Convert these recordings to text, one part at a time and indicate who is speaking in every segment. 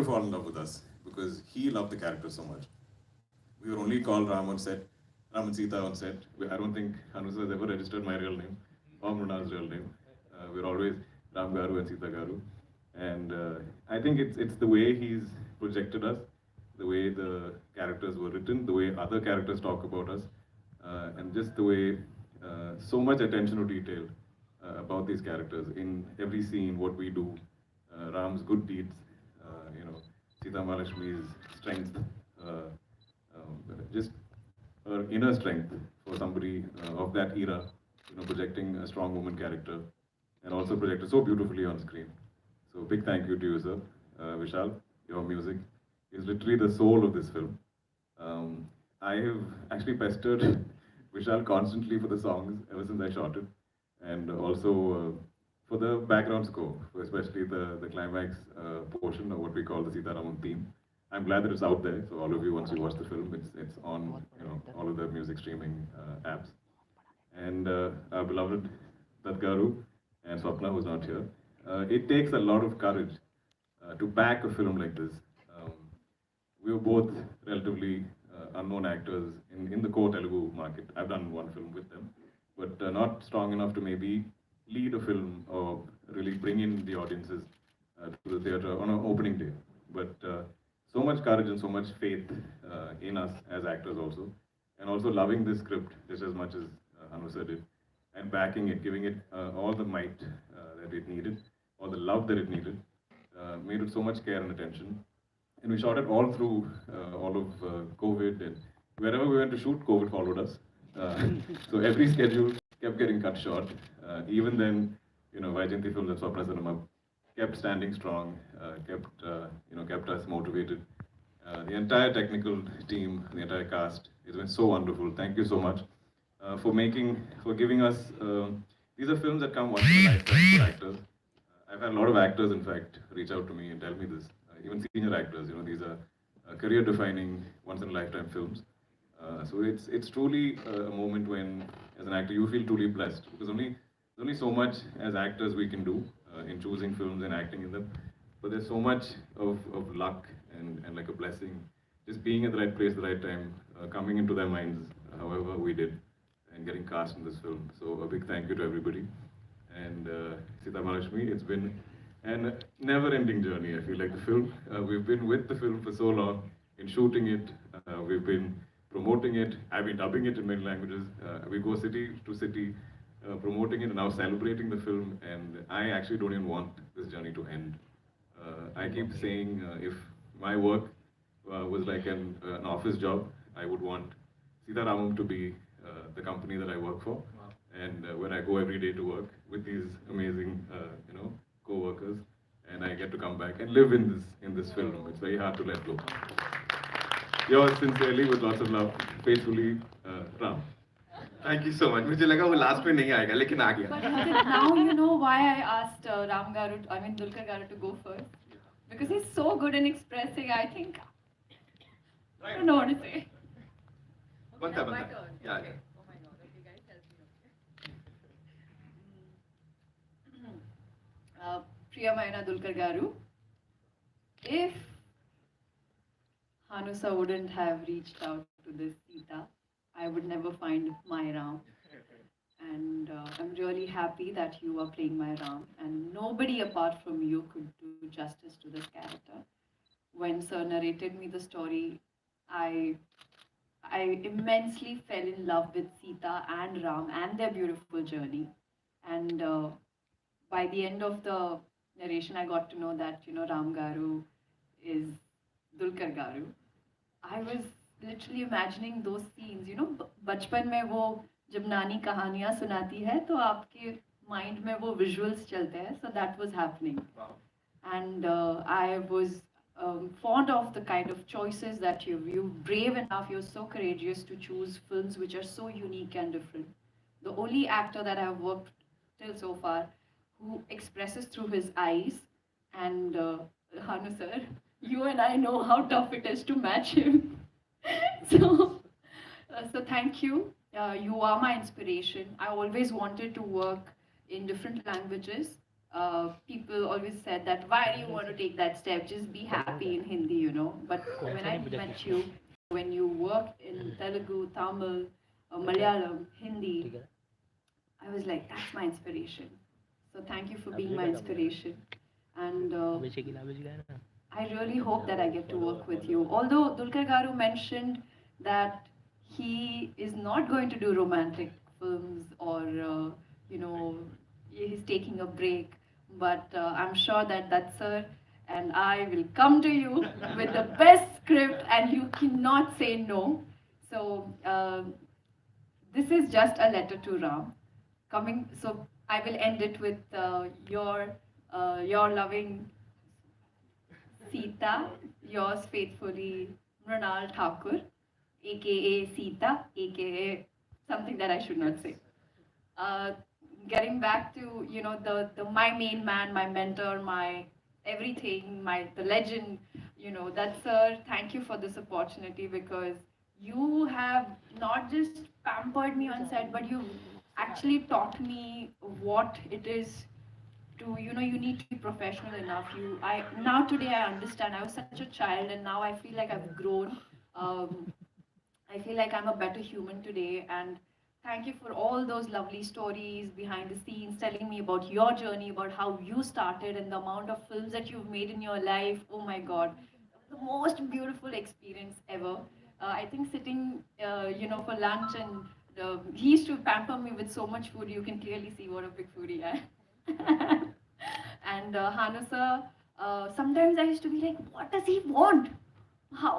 Speaker 1: to fall in love with us because he loved the character so much. We were only called Ram on set, Ram and Sita on set. I don't think Hanusa has ever registered my real name or Mrunal's real name. We're always Ram Garu and Sita Garu. And I think it's the way he's projected us, the way the characters were written, the way other characters talk about us, and just the way so much attention to detail about these characters in every scene, what we do, Ram's good deeds, Sita Mahalakshmi's strength, just her inner strength for somebody of that era, projecting a strong woman character and also projected so beautifully on screen. So big thank you to you, sir. Vishal, your music is literally the soul of this film. I have actually pestered Vishal constantly for the songs ever since I shot it, and also for the background score, especially the climax portion of what we call the Sita Ramam theme. I'm glad that it's out there, so all of you, once you watch the film, it's on all of the music streaming apps. And our beloved Tatgaru and Swapna, who's not here. It takes a lot of courage to back a film like this. We were both relatively unknown actors in the core Telugu market. I've done one film with them, but not strong enough to maybe lead a film or really bring in the audiences to the theatre on an opening day. But so much courage and so much faith in us as actors also, and also loving this script just as much as Anusa did, and backing it, giving it all the might that it needed, all the love that it needed, made with so much care and attention. And we shot it all through all of COVID, and wherever we went to shoot, COVID followed us. So every schedule kept getting cut short. Even then, Vajanti Films and Swapna Cinema kept standing strong, kept us motivated. The entire technical team, the entire cast, it's been so wonderful. Thank you so much for giving us. These are films that come once in a lifetime for actors. I've had a lot of actors, in fact, reach out to me and tell me this. Even senior actors, these are career-defining, once-in-a-lifetime films. So it's truly a moment when, as an actor, you feel truly blessed because there's only so much as actors we can do in choosing films and acting in them. But there's so much of luck and like a blessing, just being at the right place at the right time, coming into their minds, however we did, and getting cast in this film. So a big thank you to everybody. And Sita Mahalakshmi, it's been a never-ending journey. I feel like the film. We've been with the film for so long, in shooting it. We've been promoting it. I've been dubbing it in many languages. We go city to city, promoting it and now celebrating the film. And I actually don't even want this journey to end. I keep saying if my work was like an office job, I would want Sita Ramam to be the company that I work for. And when I go every day to work with these amazing, co-workers, and I get to come back and live in this film. It's very hard to let go. Yours sincerely, with lots of love, faithfully, Ram.
Speaker 2: Thank you so much. मुझे लगा वो last में नहीं आएगा, लेकिन आ गया.
Speaker 3: But now you know why I asked Dulquer Garu to go first. Because he's so good in expressing, I think. I don't know what to say.
Speaker 2: बनता. Yeah.
Speaker 3: Oh my God, okay guys, help me. Priyamayana Dulquer Garu, if Hanusa wouldn't have reached out to this Sita, I would never find my Ram. And I'm really happy that you are playing my Ram. And nobody apart from you could do justice to this character. When Sir narrated me the story, I immensely fell in love with Sita and Ram and their beautiful journey. And by the end of the narration, I got to know that, Ram Garu is Dulquer Garu. I was literally imagining those scenes, बचपन में वो जब नानी कहानियाँ सुनाती है तो आपके mind में वो visuals चलते हैं, so that was happening.
Speaker 2: Wow.
Speaker 3: And I was fond of the kind of choices that you're brave enough, you're so courageous to choose films which are so unique and different. The only actor that I've worked till so far who expresses through his eyes, and Hanu sir, you and I know how tough it is to match him. So thank you. You are my inspiration. I always wanted to work in different languages. people always said that, why do you want to take that step? Just be happy in Hindi, you know. But when I met you, when you worked in Telugu, Tamil, Malayalam, Hindi, I was like, that's my inspiration. So thank you for being my inspiration. And I really hope that I get to work with you. Although Dulquer Garu mentioned that he is not going to do romantic films or, you know, he's taking a break. But I'm sure that sir and I will come to you with the best script and you cannot say no. So this is just a letter to Ram. So I will end it with your loving Sita, yours faithfully, Mrunal Thakur, aka Sita, aka something that I should not say. Uh, Getting back to the my main man, my mentor, my everything, the legend, that sir. Thank you for this opportunity because you have not just pampered me on set, but you actually taught me what it is to you need to be professional enough. I now today I understand. I was such a child and now I feel like I've grown. um, I feel like I'm a better human today, and thank you for all those lovely stories behind the scenes, telling me about your journey, about how you started and the amount of films that you've made in your life. Oh my god, the most beautiful experience ever. I think sitting for lunch, and he used to pamper me with so much food. You can clearly see what a big foodie I am. And Hanu sir, sometimes I used to be like, what does he want?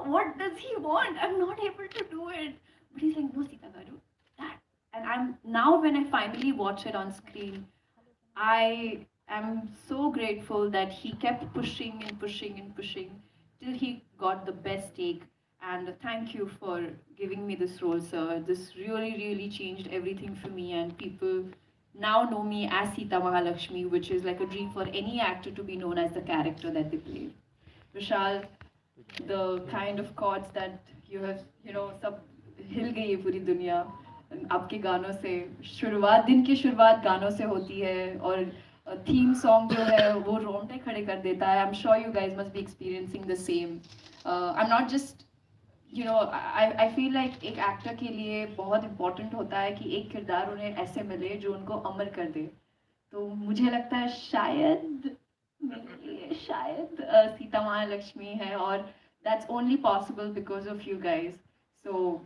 Speaker 3: What does he want? I'm not able to do it. But he's like, no, Sita Garu, that. And I'm now when I finally watch it on screen, I am so grateful that he kept pushing and pushing and pushing till he got the best take. And thank you for giving me this role, sir. This really, really changed everything for me. And people now know me as Sita Mahalakshmi, which is like a dream for any actor to be known as the character that they play. Vishal, the kind of chords that you have, सब हिल गई है पूरी दुनिया आपके गानों से. शुरुआत दिन की शुरुआत गानों से होती है और थीम सॉन्ग जो है वो रोंगटे खड़े कर देता है. I am sure you guys must be experiencing the same. I am not just I feel like एक एक्टर के लिए बहुत इंपॉर्टेंट होता है कि एक किरदार उन्हें ऐसे मिले जो उनको अमर कर दे. तो मुझे लगता है शायद सीता महालक्ष्मी है और that's only possible because of you guys. So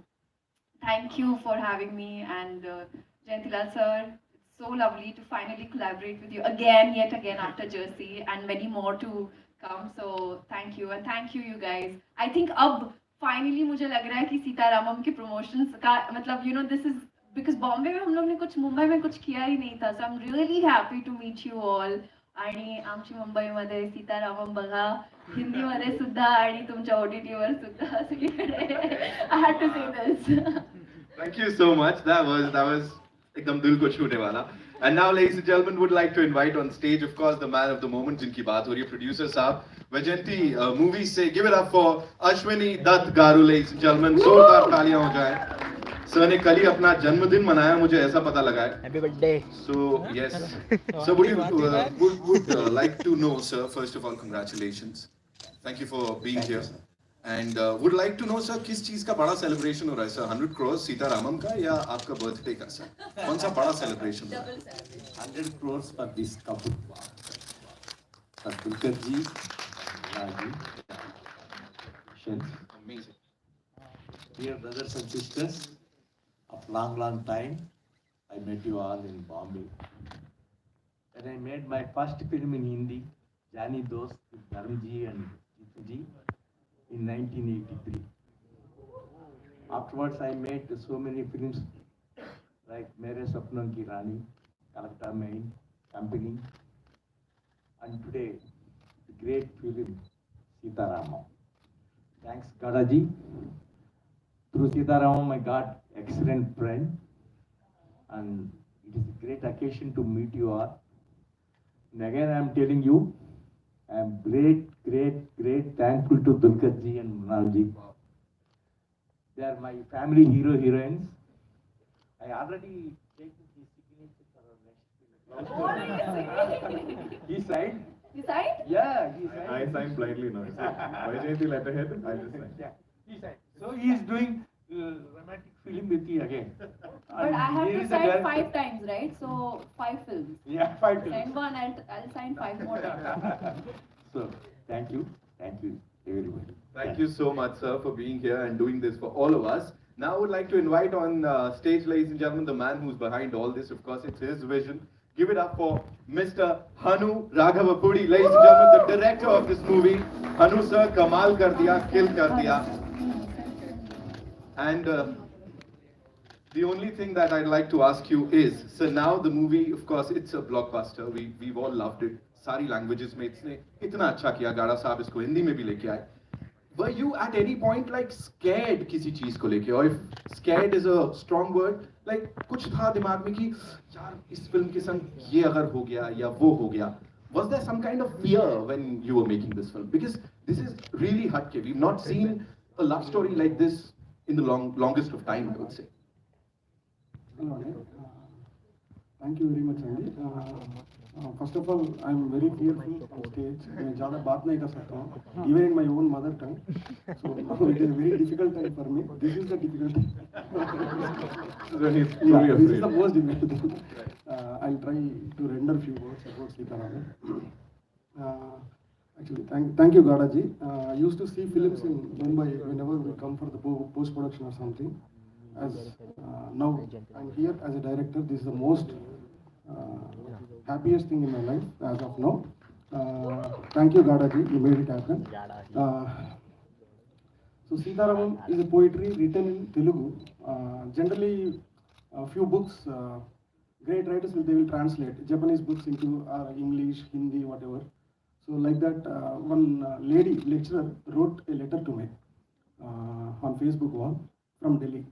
Speaker 3: thank you for having me, and Jayantilal sir, it's so lovely to finally collaborate with you again, yet again after Jersey, and many more to come. So thank you, and thank you you guys. I think अब finally मुझे लग रहा है कि सीता रामम के promotions का मतलब this is because Bombay में हम लोग ने कुछ मुंबई में कुछ किया ही नहीं था. So I'm really happy to meet you all. आणि आमची मुंबईमध्ये सीतारामम बघा हिंदीमध्ये सुद्धा आणि तुमच्या OTT वर सुद्धा सगळीकडे. I had to say this.
Speaker 2: Thank you so much. That was एकदम दिल को छूने वाला. And now, ladies and gentlemen, would like to invite on stage, of course, the man of the moment, जिनकी बात हो रही है, producer साहब, वैजयंती movies से. Give it up for Ashwini Dutt Garu, ladies and gentlemen. जोरदार तालियां हो जाए. सर ने कल ही अपना जन्मदिन मनाया, मुझे ऐसा पता लगा है.
Speaker 4: Happy birthday.
Speaker 2: So yes. So would like to know, sir, first of all, congratulations. Thank you for being here. And would like to know, sir, किस चीज का बड़ा celebration हो रहा है, sir? 100 crores सीता रामम का या आपका birthday का, sir? कौन सा बड़ा celebration हो रहा है?
Speaker 5: 100 crores for this couple. For Dulquer ji, Raji.
Speaker 2: Amazing.
Speaker 5: Dear brothers and sisters, of long time, I met you all in Bombay. When I made my first film in Hindi, Jani Dost with Dharmji and Jituji in 1983. Afterwards, I made so many films like Mere Sapnon Ki Rani, Kalakta Main, Company, and today, the great film, Sita Ramam. Thanks, Gadaji. Through Sita Ramam, I got excellent friend, and it is a great occasion to meet you all. And again, I am telling you, I am great thankful to Dulquer ji and Mrunal ji. They are my family heroines. I already taken his signature for our next film.
Speaker 3: What are you saying?
Speaker 5: He signed?
Speaker 3: You signed?
Speaker 5: Yeah, he signed.
Speaker 1: I sign blindly now. So, Jayanti letterhead, I just sign.
Speaker 5: Yeah, he signed. So he is doing romantic film with you again.
Speaker 3: But I have to sign 5 times, right? So 5 films.
Speaker 5: Yeah, 5 times.
Speaker 3: Send one, I'll sign 5 more times.
Speaker 5: So, thank you everybody.
Speaker 2: Thank you so much, sir, for being here and doing this for all of us. Now I would like to invite on stage, ladies and gentlemen, the man who's behind all this. Of course, it's his vision. Give it up for Mr. Hanu Raghavapudi, ladies and gentlemen, the director of this movie. Hanu sir, kamal kar diya, kill kar diya. And the only thing that I'd like to ask you is, so now the movie, of course, it's a blockbuster. We've all loved it. Sari languages में इसने इतना अच्छा किया. गाड़ा साहब इसको हिंदी में भी लेके आए. Were you at any point like scared किसी चीज को लेके? Or if scared is a strong word, like कुछ था दिमाग में कि यार इस फिल्म के संग ये अगर हो गया या वो हो गया? Was there some kind of fear when you were making this film? Because this is really hatke. We've not seen a love story like this in the longest of time, I would say.
Speaker 4: Thank you very much, Andy. First of all, I'm very fearful on stage. मैं ज़्यादा बात नहीं कर सकता हूँ, even in my own mother tongue. So it is a very difficult time for me. This is the difficult time. This is the most difficult thing. I'll try to render few words about Sita Ramam. Actually, thank you, Gada ji. I used to see films in Mumbai whenever we come for the post production or something. As now I'm here as a director. This is the most happiest thing in my life as of now. Thank you, Gada ji. You made it happen. So Sita Ramam is a poetry written in Telugu. Generally, a few books, great writers they will translate Japanese books into English, Hindi, whatever. So like that, one lady lecturer wrote a letter to me on Facebook wall from Delhi.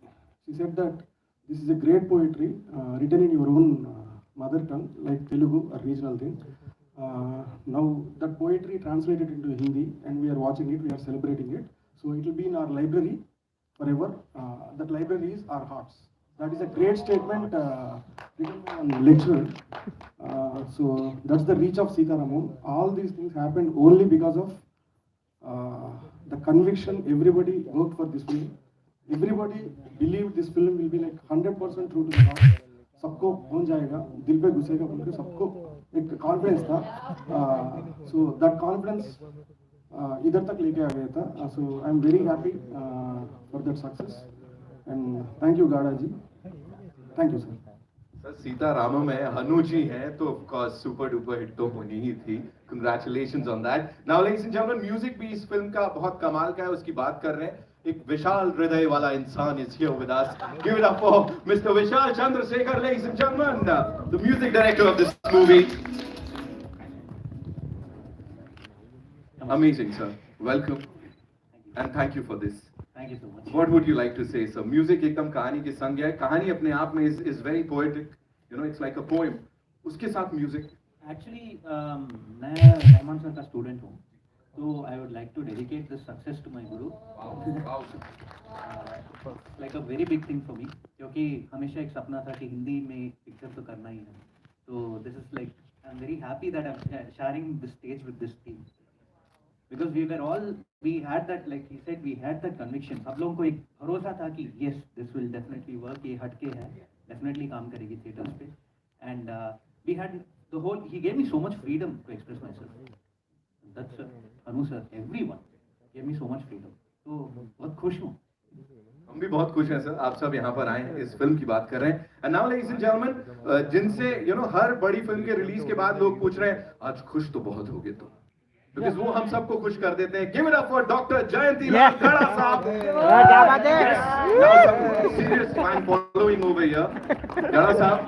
Speaker 4: She said that this is a great poetry written in your own mother tongue, like Telugu, a regional thing. Now that poetry translated into Hindi, and we are watching it, we are celebrating it. So it will be in our library forever. That library is our hearts. That is a great statement written by a lecturer. So that's the reach of Sita Ramam. All these things happened only because of the conviction. Everybody worked for this film. Everybody believed this film will be like 100% true to the heart. सबको पहुंच जाएगा, दिल पे घुसेगा बोलकर सबको एक confidence था. So that confidence इधर तक लेके आ गया था. So I'm very happy for that success. And thank you, Gada ji. Thank you, sir.
Speaker 2: Sir, Sita Ramam है, हनु जी हैं, तो of course super duper hit तो होनी ही थी. Congratulations on that. Now, ladies and gentlemen, music भी इस film का बहुत कमाल का है, उसकी बात कर रहे हैं. एक विशाल हृदय वाला इंसान is here with us. Give it up for Mr. Vishal Chandrasekhar, ladies and gentlemen, the music director of this movie. Amazing, sir. Welcome. And thank you for this.
Speaker 5: Thank you so much.
Speaker 2: What would you like to say, sir? Music एकदम कहानी के संग है. कहानी अपने आप में is very poetic. You know, it's like a poem. उसके साथ music.
Speaker 6: Actually, मैं रहमान सर का स्टूडेंट हूँ, तो I would like to dedicate this success to my guru.
Speaker 2: Wow.
Speaker 6: Like a very big thing for me, क्योंकि हमेशा एक सपना था कि हिंदी में पिक्चर तो करना ही है. So this is like, I'm very happy that I'm sharing the stage with this team. Because we had that, like he said, we had that conviction. सब लोगों को एक भरोसा था कि yes, this will definitely work. ये हटके है, definitely काम करेगी theaters पे. And we had the whole. He gave me so much freedom to express myself. That's Anu sir, everyone gave me so much freedom. तो बहुत खुश हूँ.
Speaker 2: हम भी बहुत खुश हैं सर, आप सब यहाँ पर आए हैं, इस फिल्म की बात कर रहे हैं. And now, ladies and gentlemen, जिनसे हर बड़ी फिल्म के रिलीज के बाद लोग पूछ रहे हैं, आज खुश तो बहुत होगे तुम. Because वो हम सबको खुश कर देते हैं. Give it up for Dr. Jayantilal Gada साहब. Now some serious man following over here. Gada साहब,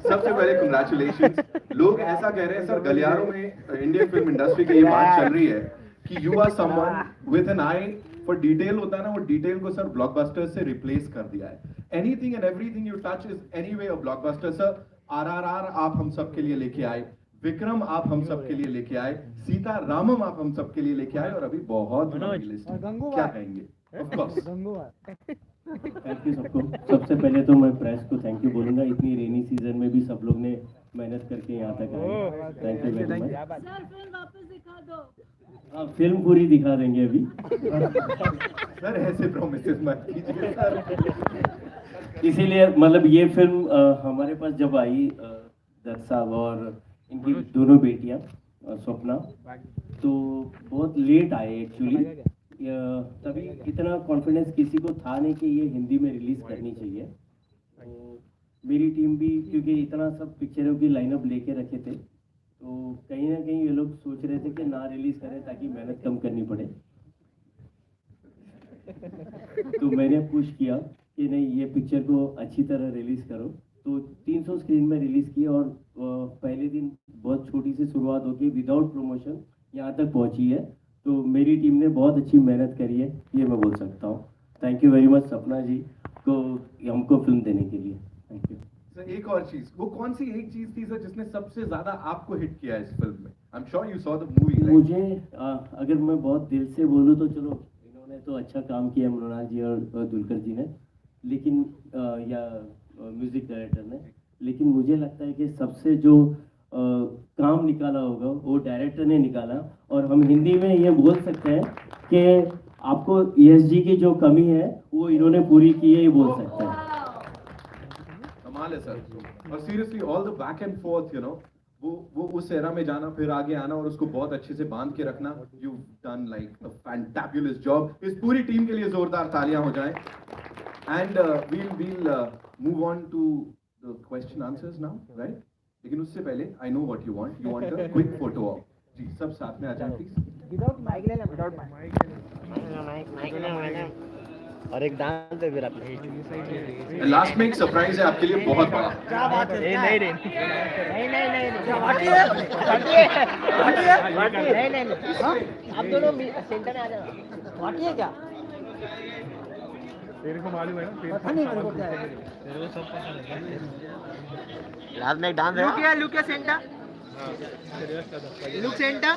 Speaker 2: सबसे पहले congratulations. लोग ऐसा कह रहे हैं सर, गलियारों में इंडियन फिल्म इंडस्ट्री की ये बात चल रही है कि you are someone with an eye for detail. होता है ना, वो डिटेल को सर ब्लॉकबस्टर से रिप्लेस कर दिया है. Anything and everything you touch is anyway a blockbuster. Sir, RRR आप हम सब के लिए लेके आए, विक्रम आप हम सब के लिए लेके आए, सीता रामम आप हम सब के लिए लेके आए, और अभी बहुत बड़ी लिस्ट है. क्या कहेंगे? Of course.
Speaker 7: थैंक यू सबको। सबसे पहले तो मैं प्रेस को थैंक यू बोलूँगा, इतनी रेनी सीजन में भी सब लोग ने मेहनत करके यहाँ तक आए। Thank you very much.
Speaker 8: Sir film वापस दिखा दो।
Speaker 7: हाँ, फिल्म पूरी दिखा देंगे अभी।
Speaker 2: सर ऐसे प्रोमिसेस मत कीजिए सर।
Speaker 7: इसीलिए मतलब ये फिल्म हमारे पास जब आई दत्त साहब और इनकी दोनों बेटियां स्वप्ना, तो बहुत लेट आए एक्चुअली। तभी इतना कॉन्फिडेंस किसी को था नहीं कि ये हिंदी में रिलीज करनी चाहिए। तो मेरी टीम भी क्योंकि इतना सब पिक्चरों की लाइनअप लेके रखे थे, तो कहीं ना कहीं ये लोग सोच रहे थे कि ना रिलीज करें ताकि मेहनत कम करनी पड़े। तो मैंने पुश किया कि नहीं, ये पिक्चर को अच्छी तरह रिलीज करो। तो 300 स्क्रीन में रिलीज की और पहले दिन बहुत छोटी सी शुरुआत होकर विदाउट प्रमोशन यहाँ तक पहुँची है। तो मेरी टीम ने बहुत अच्छी मेहनत करी है, ये मैं बोल सकता हूँ। थैंक यू वेरी मच सपना जी को हमको फिल्म देने के लिए। Thank you
Speaker 2: sir. एक और चीज, वो कौन सी एक चीज थी सर जिसने सबसे ज्यादा आपको हिट किया इस फिल्म में? I am sure you saw the movie.
Speaker 7: मुझे अगर मैं बहुत दिल से बोलूँ तो चलो, इन्होंने तो अच्छा काम किया मृणाल जी और दुलकर जी ने, लेकिन या म्यूजिक डायरेक्टर ने, लेकिन मुझे लगता है कि सबसे जो काम निकाला होगा वो डायरेक्टर ने निकाला। और हम हिंदी में ये बोल सकते हैं कि आपको ESG की जो कमी है वो इन्होंने पूरी की है, ये बोल सकते हैं।
Speaker 2: कमाल है सर। और seriously all the back and fourth, you know, वो उस एरा में जाना, फिर आगे आना और उसको बहुत अच्छे से बांध के रखना, you done like a fantabulous job. इस पूरी टीम के लिए जोरदार तालियां हो जाएं। And we'll move on to the question answers now, right? लेकिन उससे पहले I know what you want a quick photo off. जी सब साथ में आ जाएं प्लीज।
Speaker 9: विदाउट माइक ले, विदाउट माइक ले और एक डांस दे फिर आपने।
Speaker 2: लास्ट में एक सरप्राइज है आपके लिए बहुत बड़ा।
Speaker 9: क्या बात है? नहीं आप दोनों सेंटर में आ जाओ। वाटी है क्या? तेरे को मालूम है ना? पता नहीं मेरे को क्या है। तेरे को सब पता है। लास्ट में एक डांस है। लुक या सेंटर? Look centre?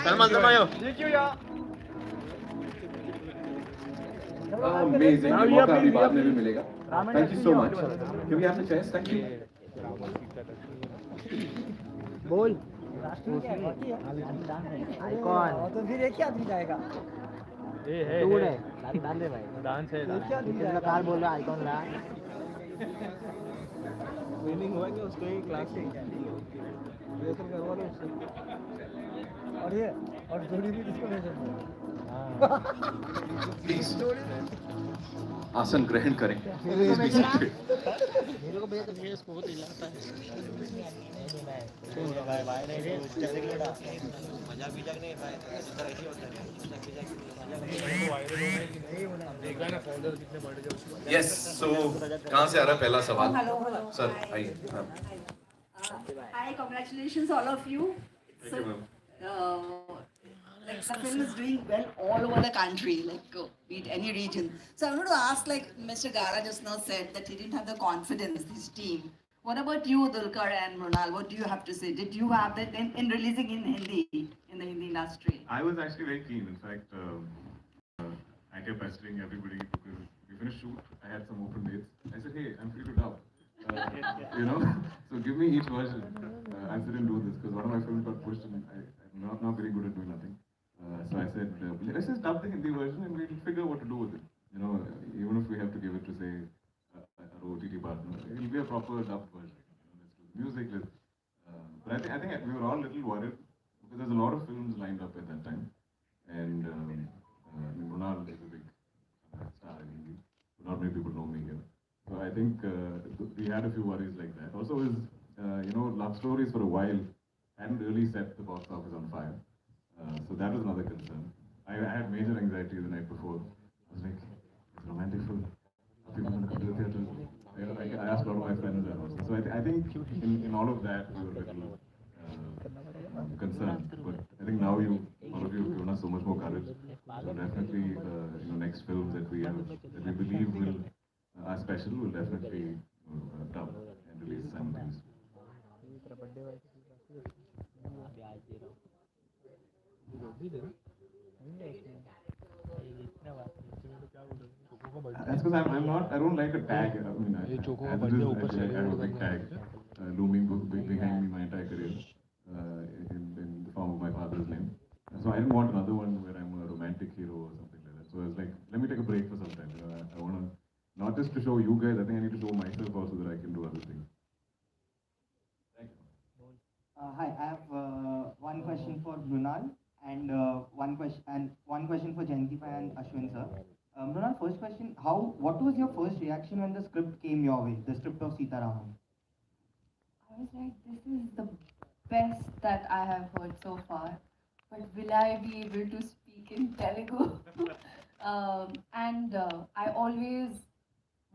Speaker 9: सलमान समायो।
Speaker 2: अमेजिंग। ये मौका अभी बाद में भी मिलेगा। Thank you so much. Can we have the chairs? Thank you.
Speaker 9: बोल। आइकॉन। तो फिर एक ही आदमी जाएगा। दूर है। डांस है भाई। डांस है। कितना कार बोल रहा आइकॉन ला। ट्रेनिंग हुआ कि उसको ही क्लास से रिहर्सल करवा लो उससे। और ये और जोड़ी भी किसको भेज सकते हैं?
Speaker 2: प्लीज आसन ग्रहण करें। Please be seated.
Speaker 9: मेरे को भेज, मेरे इसको बहुत हिलाता है। भाई भाई नहीं जैसे कि मजा भी जग नहीं भाई, ऐसे होता है।
Speaker 2: यस, सो कहाँ से आ रहा है पहला सवाल?
Speaker 8: Hello.
Speaker 2: सर आइए।
Speaker 8: Hi, congratulations all of you.
Speaker 1: Thank you, ma'am.
Speaker 8: Like the film is doing well all over the country, like be it any region. So I wanted to ask, like Mr. Gada just now said that he didn't have the confidence, this team. What about you, Dulquer and Mrunal? What do you have to say? Did you have that in releasing in Hindi, in the Hindi industry?
Speaker 1: I was actually very keen. In fact, I kept pestering everybody because we finished shoot. I had some open dates. I said, hey, I'm free to dub. You know, so give me each version. I didn't do this because one of my films got pushed and I'm not very good at doing nothing. So I said, let's just dub the Hindi version and we'll figure what to do with it. You know, even if we have to give it to say our OTT partner, it'll be a proper dubbed version. You know, let's do the music. But I think we were all a little worried because there's a lot of films lined up at that time, and Mrunal is a big star in Hindi. Not many people know me here, so I think we had a few worries like that. Also, you know, love stories for a while hadn't really set the box office on fire. So that was another concern. I had major anxiety the night before. I was like, it's a romantic film. Are people going to come to the theatre? I asked a lot of my friends that also. So I think in all of that, we were a little concerned. But I think now all of you have given us so much more courage. So definitely, you know, next films that we believe are special, will definitely dub and release simultaneously. That's because I'm not, I don't like a tag. I mean, as it is, I have a big tag looming behind me my entire career in the form of my father's name. So I didn't want another one where I'm a romantic hero or something like that. So I was like, let me take a break for some time. You know, I want to, not just to show you guys, I think I need to show myself also that I can do other things. Thank you.
Speaker 10: Hi, I have one question for Mrunal and one question for Jayanti and Ashwin sir. Mrunal, first question: what was your first reaction when the script came your way, the script of Sita Ramam?
Speaker 3: I was like, this is the best that I have heard so far. But will I be able to speak in Telugu? I always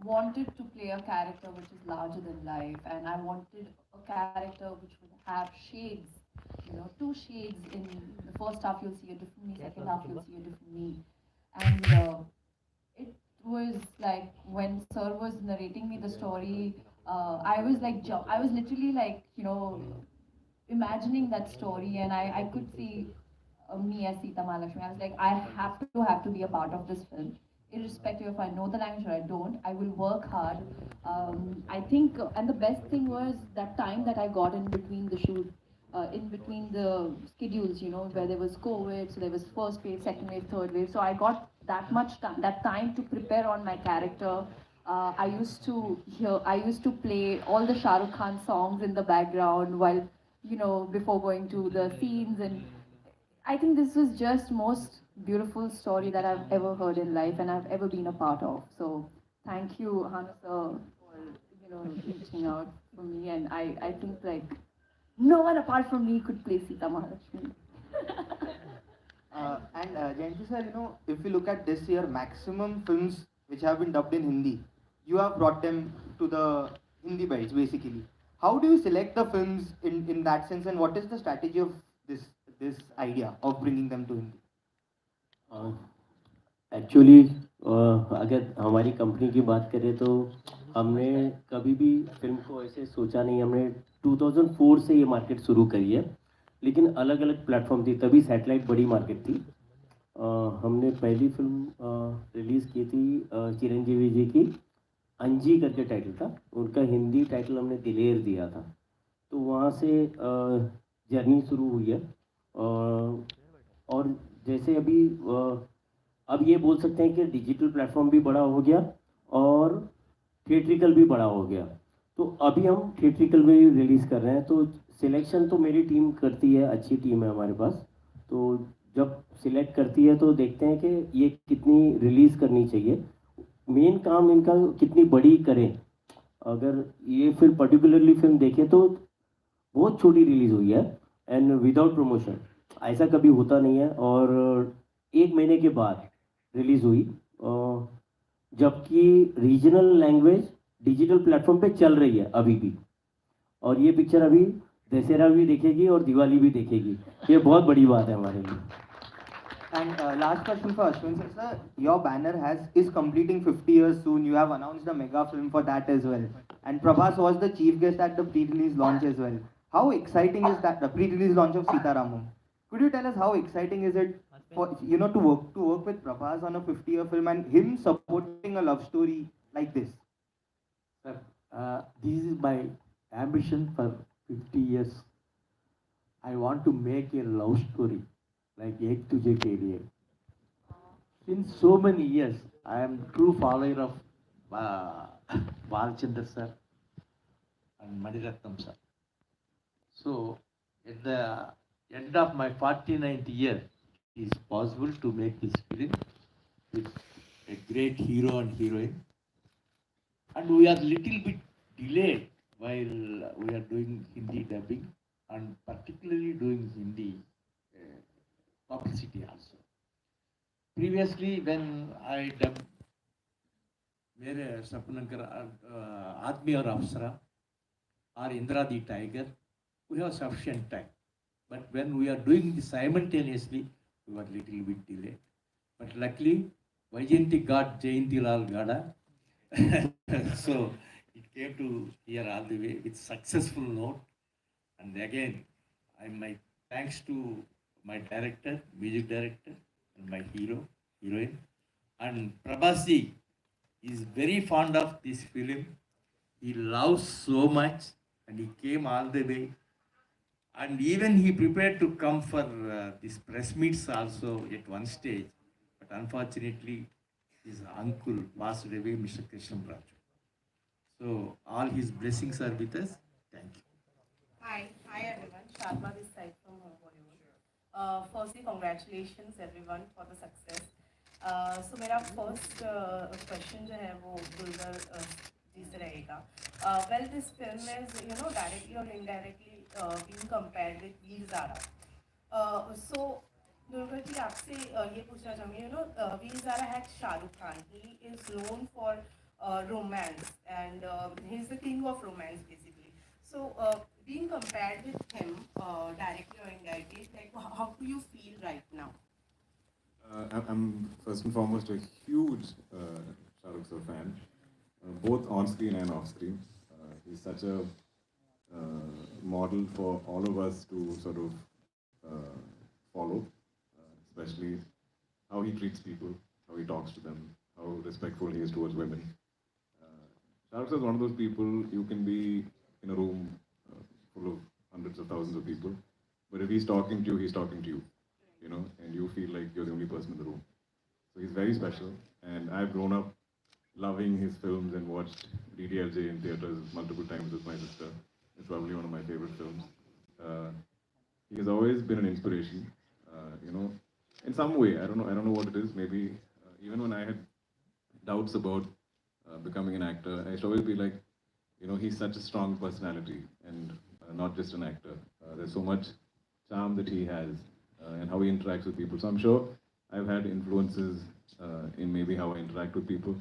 Speaker 3: wanted to play a character which is larger than life, and I wanted a character which would have shades, two shades. In the first half you'll see a different me, second half you'll see a different me. And it was like when Sir was narrating me the story, I was like, I was literally like, imagining that story, and I could see me as Sita Mahalakshmi. I was like, I have to be a part of this film, irrespective if I know the language or I don't. I will work hard. I think, and the best thing was that time that I got in between the shoot, in between the schedules, where there was COVID, so there was first wave, second wave, third wave. So I got that time to prepare on my character. I used to play all the Shah Rukh Khan songs in the background while, before going to the scenes. And I think this was just most beautiful story that I've ever heard in life and I've ever been a part of. So thank you, Hana sir, for, reaching out for me. And I think like no one apart from me could play Sita Mahalakshmi.
Speaker 10: Jayanti sir, if we look at this year, maximum films which have been dubbed in Hindi, you have brought them to the Hindi belts basically. How do you select the films in that sense, and what is the strategy of this idea of bringing them to Hindi?
Speaker 7: Actually अगर हमारी company की बात करें तो हमने कभी भी film को ऐसे सोचा नहीं. हमने 2004 से ये मार्केट शुरू करी है, लेकिन अलग अलग प्लेटफॉर्म थी, तभी सैटेलाइट बड़ी मार्केट थी. हमने पहली फिल्म रिलीज़ की थी चिरंजीवी जी की, अंजी करके टाइटल था. उनका हिंदी टाइटल हमने दिलेर दिया था. तो वहाँ से जर्नी शुरू हुई है. और जैसे अभी अब ये बोल सकते हैं कि डिजिटल प्लेटफॉर्म भी बड़ा हो गया और थिएट्रिकल भी बड़ा हो गया. तो अभी हम थिएट्रिकल में रिलीज़ कर रहे हैं. तो सिलेक्शन तो मेरी टीम करती है, अच्छी टीम है हमारे पास. तो जब सिलेक्ट करती है तो देखते हैं कि ये कितनी रिलीज़ करनी चाहिए. मेन काम इनका कितनी बड़ी करें. अगर ये फिल्म पर्टिकुलरली फिल्म देखें तो बहुत छोटी रिलीज़ हुई है एंड विदाउट प्रमोशन. ऐसा कभी होता नहीं है. और 1 महीने के बाद रिलीज़ हुई, जबकि रीजनल लैंग्वेज डिजिटल प्लेटफॉर्म पे चल रही है अभी भी. और ये पिक्चर अभी दशहरा भी देखेगी और दिवाली भी देखेगी. ये बहुत बड़ी बात है हमारे लिए.
Speaker 10: And last question for Ashwin sir, your banner is completing 50 years soon. You have announced a mega film for that as well. And Prabhas was the chief guest at the pre-release launch as well. How exciting is that, the pre-release launch of Sita Ramam? Could you tell us how exciting is it for to work with Prabhas on a 50-year film and him supporting a love story like this?
Speaker 5: Sir, this is my ambition for 50 years. I want to make a love story like Ek Tujhe Ke Liye. Since so many years, I am true follower of Balchandra sir and Maniratnam sir. So, at the end of my 49th year, it is possible to make this film with a great hero and heroine. And we are little bit delayed while we are doing Hindi dubbing and particularly doing Hindi publicity also. Previously, when I dubbed Mere Sapnankar Admi or Afsara or Indra the Tiger, we have sufficient time. But when we are doing this simultaneously, we were little bit delayed. But luckily, Vajanti got Jayantilal Gada. So it came to here all the way with successful note. And again, my thanks to my director, music director, and my hero, heroine. And Prabhasi is very fond of this film. He loves so much, and he came all the way. And even he prepared to come for this press meets also at one stage. But unfortunately, his uncle passed away, Mr. Krishan Raju. So all his blessings are with us. Thank you.
Speaker 11: Hi everyone. Sharma this side from Bollywood. Firstly, congratulations everyone for the success. So मेरा first question जो है वो दुलकर जी से रहेगा. Well, this film is directly or indirectly being compared with Veer Zara. So Dulquer जी आपसे ये पूछना चाहूँगी. Veer Zara had Shah Rukh Khan. He is known for romance and he's the king of romance basically. So being compared with him directly or indirectly, like how do you feel right now?
Speaker 1: I'm first and foremost a huge Shah Rukh sir fan, both on screen and off screen. He's such a model for all of us to sort of follow, especially how he treats people, how he talks to them, how respectful he is towards women. Shah Rukh sir is one of those people you can be in a room full of hundreds of thousands of people, but if he's talking to you, he's talking to you, and you feel like you're the only person in the room. So he's very special, and I've grown up loving his films and watched DDLJ in theaters multiple times with my sister. It's probably one of my favorite films. He has always been an inspiration, in some way. I don't know what it is. Maybe even when I had doubts about becoming an actor, I used to always be like, he's such a strong personality and not just an actor. There's so much charm that he has and how he interacts with people. So I'm sure I've had influences in maybe how I interact with people.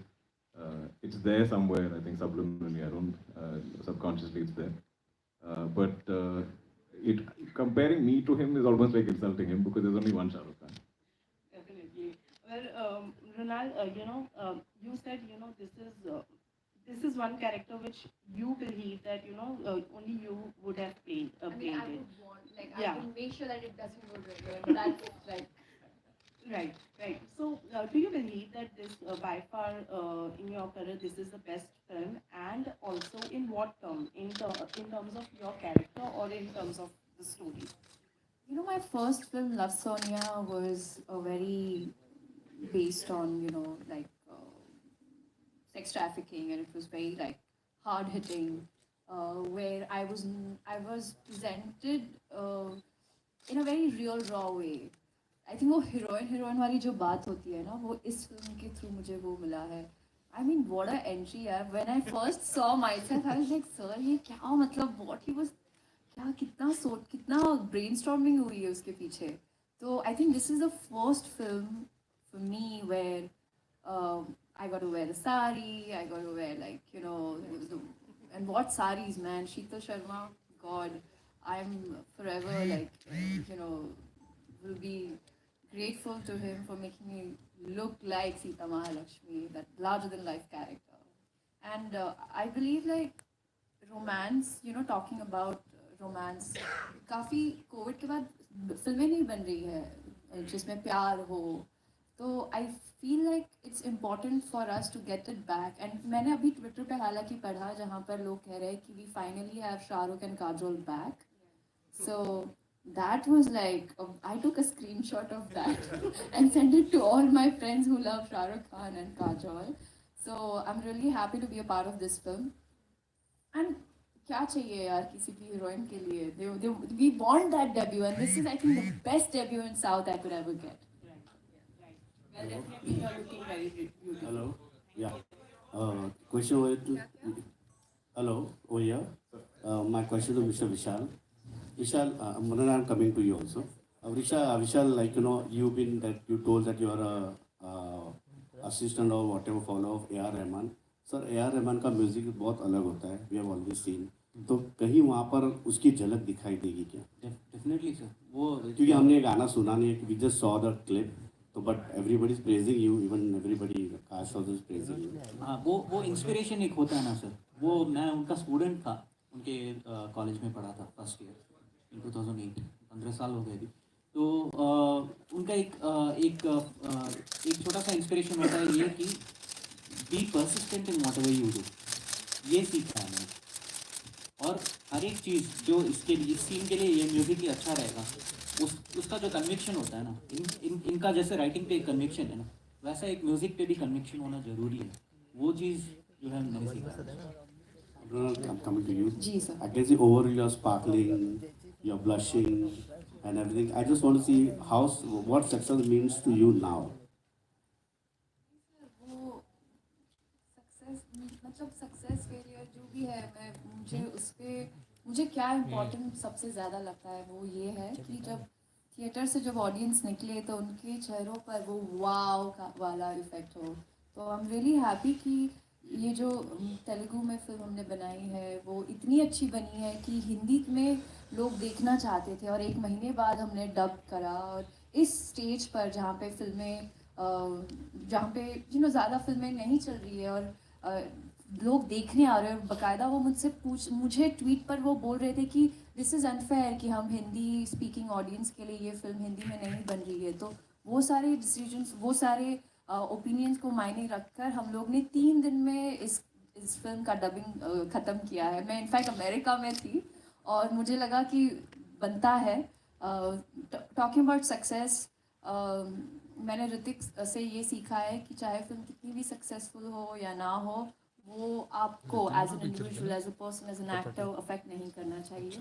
Speaker 1: It's there somewhere, I think subliminally. I don't, subconsciously it's there. But comparing me to him is almost like insulting him because there's only one Shah Rukh Khan.
Speaker 11: Definitely. Well, Mrunal, you said this is one character which you believe that only you would have played.
Speaker 3: I mean, I would want,
Speaker 11: Yeah.
Speaker 3: I will make sure that it doesn't go wrong. That's right.
Speaker 11: Right. So, do you believe that this, by far, in your career, this is the best film, and also in what term? In terms of your character, or in terms of the story?
Speaker 3: My first film, Love Sonia, was very based on, sex trafficking, and it was very hard hitting, where I was presented in a very real raw way. I think वो heroine वाली जो बात होती है ना, वो इस film के थ्रू मुझे वो मिला है. I mean, what a entry है. When I first saw myself, I was like, sir, ये क्या मतलब, what he was, कितना brainstorming हुई है उसके पीछे. So I think this is the first film for me where I got to wear a sari, I got to wear and what saris, man. Sheetal Sharma, God, I'm forever will be grateful to him for making me look like Sita Mahalakshmi, that larger than life character. And I believe romance, talking about romance, काफी Covid के बाद फिल्में नहीं बन रही है जिसमें प्यार हो. तो I feel like it's important for us to get it back. And मैंने अभी ट्विटर पे हालांकि पढ़ा जहाँ पर लोग कह रहे हैं कि we finally have Shah Rukh and Kajol back. So that was I took a screenshot of that and sent it to all my friends who love Shah Rukh Khan and Kajol. So I'm really happy to be a part of this film. And क्या चाहिए यार किसी भी heroine के लिए? We want that debut, and this is, I think, the best debut in South I could ever get. Right. Well, definitely you're looking very beautiful.
Speaker 12: Hello. Yeah. Question over to. Hello. Over here. My question to Mr. Vishal. Vishal, Mrunal, I'm coming to you also. Vishal, you've been that you told that you are a assistant or whatever follow of A.R. Rahman. Sir, A.R. Rahman का music बहुत अलग होता है. We have always seen. तो कहीं वहाँ पर उसकी झलक दिखाई देगी क्या?
Speaker 6: Definitely sir. वो
Speaker 12: क्योंकि हमने गाना सुना नहीं है. We just saw the clip. तो but everybody is praising you. Even everybody cast also is praising you.
Speaker 6: हाँ वो इंस्पिरेशन एक होता है ना सर. वो मैं उनका स्टूडेंट था. उनके कॉलेज में पढ़ा था फर्स्ट ईयर in 2008. 15 साल हो गए अभी. तो उनका एक छोटा सा इंस्पिरेशन होता है ये कि be persistent in whatever you do, ये सीखा है मैंने। और हर एक चीज़ जो इसके लिए, इस सीन के लिए ये म्यूज़िक ही अच्छा रहेगा, उसका जो कन्विक्शन होता है ना, इनका जैसे राइटिंग पे एक कन्विक्शन है ना, वैसा एक म्यूज़िक पे भी कन्विक्शन होना ज़रूरी है। वो चीज़ जो है मैंने सीखा।
Speaker 12: Coming to you.
Speaker 3: जी sir.
Speaker 12: I can see over you're sparkling, you're blushing, and everything. I just want to see what success means to you now.
Speaker 3: वो सक्सेस मतलब सक्सेस फेलियर जो भी है, मुझे क्या इम्पोर्टेंट सबसे ज़्यादा लगता है वो ये है कि जब थिएटर से जब ऑडियंस निकले तो उनके चेहरों पर वो वाव का वाला इफ़ेक्ट हो। तो आई एम रियली हैप्पी कि ये जो तेलुगु में फिल्म हमने बनाई है वो इतनी अच्छी बनी है कि हिंदी में लोग देखना चाहते थे, और 1 महीने बाद हमने डब करा। और इस स्टेज पर जहाँ पे फिल्में जहाँ पे ज़्यादा फिल्में नहीं चल रही है और लोग देखने आ रहे हैं, बाकायदा वो मुझे ट्वीट पर वो बोल रहे थे कि दिस इज़ अनफेयर कि हम हिंदी स्पीकिंग ऑडियंस के लिए ये फिल्म हिंदी में नहीं बन रही है। तो वो सारे डिसीजंस, वो सारे ओपिनियंस को मायने रखकर हम लोग ने 3 दिन में इस फिल्म का डबिंग ख़त्म किया है। मैं इनफैक्ट अमेरिका में थी और मुझे लगा कि बनता है। टॉकिंग अबाउट सक्सेस, मैंने ऋतिक से ये सीखा है कि चाहे फिल्म कितनी भी सक्सेसफुल हो या ना हो, वो आपको as an individual, as a person, as an actor affect नहीं करना चाहिए।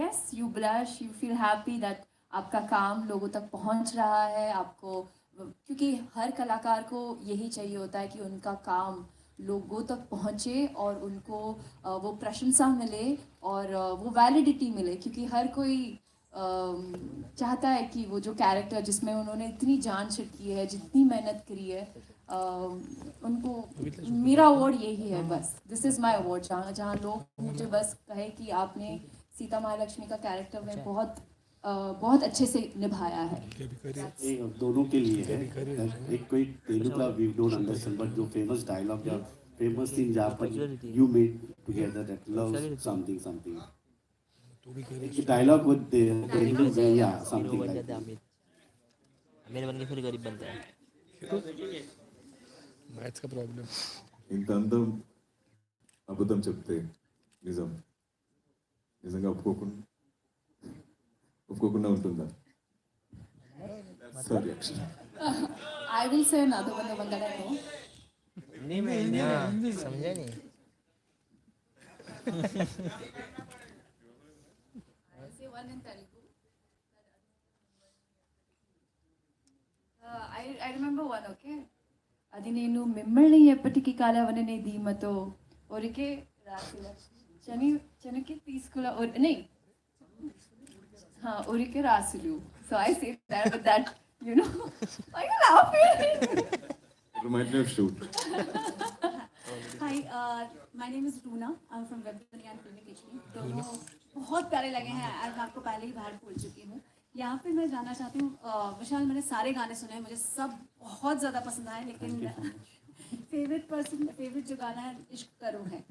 Speaker 3: Yes, you blush, you feel happy that आपका काम लोगों तक पहुंच रहा है आपको, क्योंकि हर कलाकार को यही चाहिए होता है कि उनका काम लोगों तक पहुंचे और उनको वो प्रशंसा मिले और वो वैलिडिटी मिले, क्योंकि हर कोई चाहता है कि वो जो कैरेक्टर जिसमें उन्होंने इतनी जान छिड़की है, जितनी मेहनत करी है, उनको मेरा अवार्ड यही है बस। दिस इज़ माय अवार्ड, जहाँ लोग मुझे बस कहे कि आपने सीता महालक्ष्मी का कैरेक्टर में बहुत अच्छे से निभाया है।
Speaker 12: दोनों के लिए है। एक कोई तेलुगु का वी डोंट अंडरस्टैंड, बट जो फेमस डायलॉग या फेमस सीन जहाँ पर you made together that love something something, dialogue with Telugu way या समथिंग लाइक
Speaker 9: मेरे बन के फिर गरीब बनता है।
Speaker 1: मैथ्स का प्रॉब्लम। ఇంత అందం అబద్ధం చెప్తే నిజం నిజంగా ఒప్పుకోకుండా ఉంటుందా? Sorry actually
Speaker 3: I will say another one that I know.
Speaker 9: नहीं मैं समझा नहीं।
Speaker 3: I'll say one in Telugu. I remember one, okay? అది నేను మిమ్మల్ని ఎప్పటికీ కాలవననే ధీమతో ఒరికే రాసిన చెనకి తీసుకుల నే ఒరికే రాసులు. So I say that with that, you know. Why are you laughing?
Speaker 1: Remind me of shoot.
Speaker 13: Hi, my name is Runa. I'm from Webtoon and Filmic Italy. दोनों बहुत प्यारे लगे हैं, आज मैं आपको पहले ही बाहर बोल चुकी हूँ। यहाँ पे मैं जानना चाहती हूँ, विशाल मैंने सारे गाने सुने हैं, मुझे सब बहुत ज़्यादा पसंद आए, लेकिन फेवरेट जो गाना है इश्क करो है।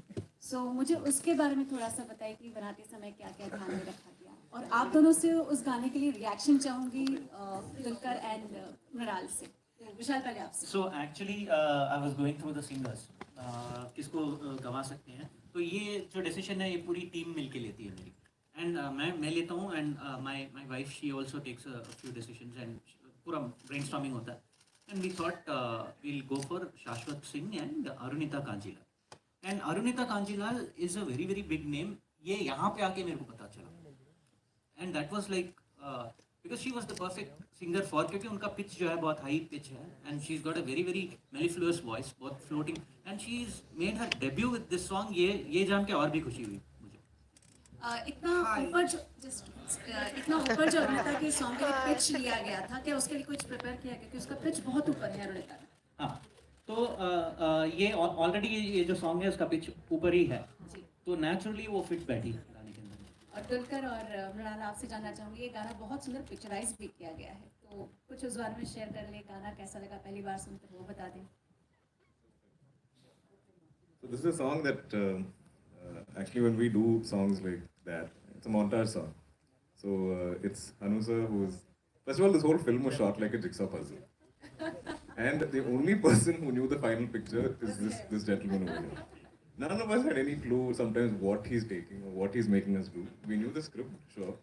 Speaker 13: सो मुझे उसके बारे में थोड़ा सा बताइए कि बनाते समय क्या क्या ध्यान में रखा गया, और आप दोनों से उस गाने के लिए रिएक्शन चाहूँगी, दुलकर एंड मृणाल से। विशाल पहले आपसे।
Speaker 6: So actually I was going through the singers, किसको गवा सकते हैं, तो ये जो डिसीजन है ये पूरी टीम मिलके लेती है मेरी, एंड मैं लेता हूँ, and my wife she also takes a few decisions, and पूरा ब्रेनस्टॉर्मिंग होता है, and we thought we'll go for Shashwat Singh and Arunita Kanjilal, and Arunita Kanjilal is a very very big name, ये यहाँ पे आके मेरे को पता चला, and that was like because she was the perfect singer for, क्योंकि उनका पिच जो है बहुत हाई पिच है, and she is got a very very मेलिफ्लुअस voice, बहुत floating, and she is made her debut with this song. ये जान के और भी खुशी हुई मुझे।
Speaker 13: इतना ऊपर जो अरुणिता के सॉन्ग के लिए पिच लिया गया था, क्या उसके लिए कुछ प्रिपेयर किया गया, कि उसका पिच बहुत ऊपर है अरुणिता का?
Speaker 6: हाँ, तो ये ऑलरेडी ये जो सॉन्ग है उसका पिच ऊपर ही है, तो नेचुरली वो फिट बैठी गाने के अंदर।
Speaker 13: और दुलकर और मृणाल, आपसे जानना चाहूँगी, ये गाना बहुत सुंदर पिक्चराइज भी किया गया है, तो कुछ उस बारे में शेयर कर ले, गाना कैसा लगा पहली बार सुनकर वो बता दें।
Speaker 1: So this is a song that actually when we do songs like that, it's a montage song. So it's Hanusa who's, first of all, this whole film was shot like a jigsaw puzzle. And the only person who knew the final picture is this gentleman over here. None of us had any clue sometimes what he's taking or what he's making us do. We knew the script, sure.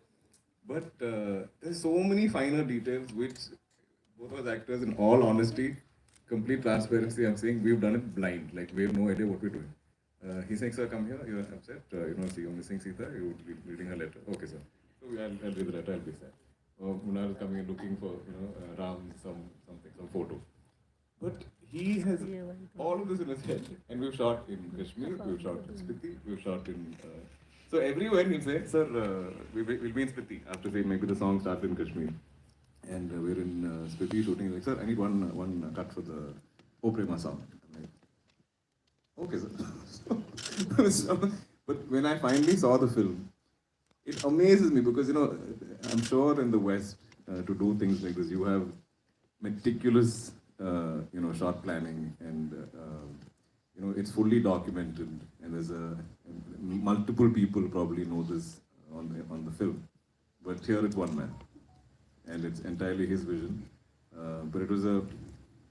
Speaker 1: But there's so many finer details which both of us actors, in all honesty, complete transparency, I'm saying we've done it blind. Like we have no idea what we're doing. He's saying, sir, come here, you're upset. See, you're missing Sita, you're reading her letter. Okay, sir. So I'll read the letter, I'll be sad. Mrunal is coming and looking for, Ram, some photo. But he has all of this in his head. And we've shot in Kashmir, we've shot in Spiti, we've shot in... so everywhere he'll say, sir, we'll be in Spiti. After saying maybe the song starts in Kashmir. And we're in Spiti shooting. He's like, sir, I need one cut for the O Prema song. I'm like, okay, sir. But when I finally saw the film, it amazes me because, I'm sure in the West, to do things like this, you have meticulous, shot planning and, it's fully documented. And there's multiple people probably know this on the film. But here it's one man. And it's entirely his vision. But it was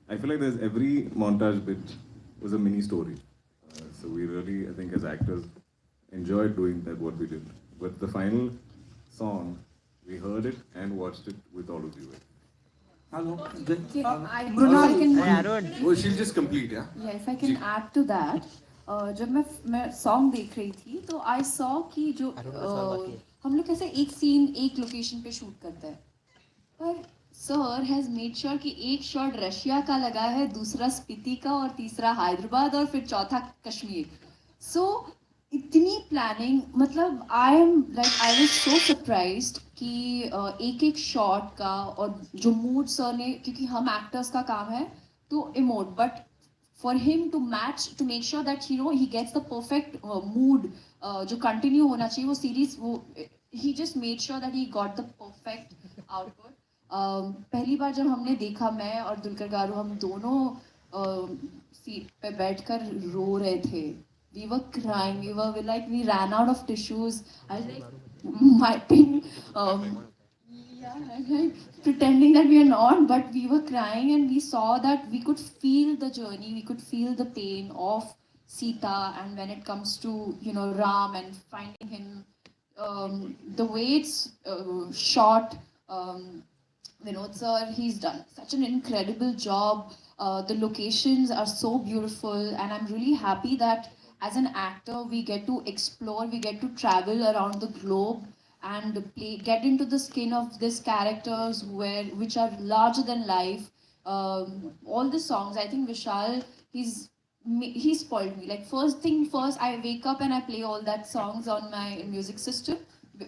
Speaker 1: I feel like there's every montage bit was a mini story. So we really, I think as actors, enjoyed doing what we did. But the final song, we heard it and watched it with all of you.
Speaker 4: Hello.
Speaker 2: Oh, she'll just complete, yeah?
Speaker 3: Yeah, if I can add to that, जब मैं song देख रही थी तो I saw कि जो हम लोग कैसे एक scene एक location पे shoot करते हैं, पर Sir has made sure कि एक shot रशिया का लगा है, दूसरा स्पीति का और तीसरा हैदराबाद और फिर चौथा कश्मीर. So इतनी प्लानिंग, मतलब I was so surprised कि एक शॉट का और जो मूड सर ने, क्योंकि हम एक्टर्स का काम है तो emote, but for him to match, to make sure that he gets the perfect mood जो कंटिन्यू होना चाहिए वो सीरीज, वो he just made sure that he got the perfect output. पहली बार जब हमने देखा, मैं और दुलकर गारू हम दोनों सीट पे बैठकर रो रहे थे. We were crying, we ran out of tissues. I was wiping, pretending that we are not, but we were crying and we saw that we could feel the journey, we could feel the pain of Sita, and when it comes to, Ram and finding him, the way it's shot, Vinod sir, he's done such an incredible job. The locations are so beautiful, and I'm really happy that as an actor, we get to explore, we get to travel around the globe and get into the skin of these characters which are larger than life. All the songs, I think Vishal, he spoiled me. Like first thing first, I wake up and I play all that songs on my music system.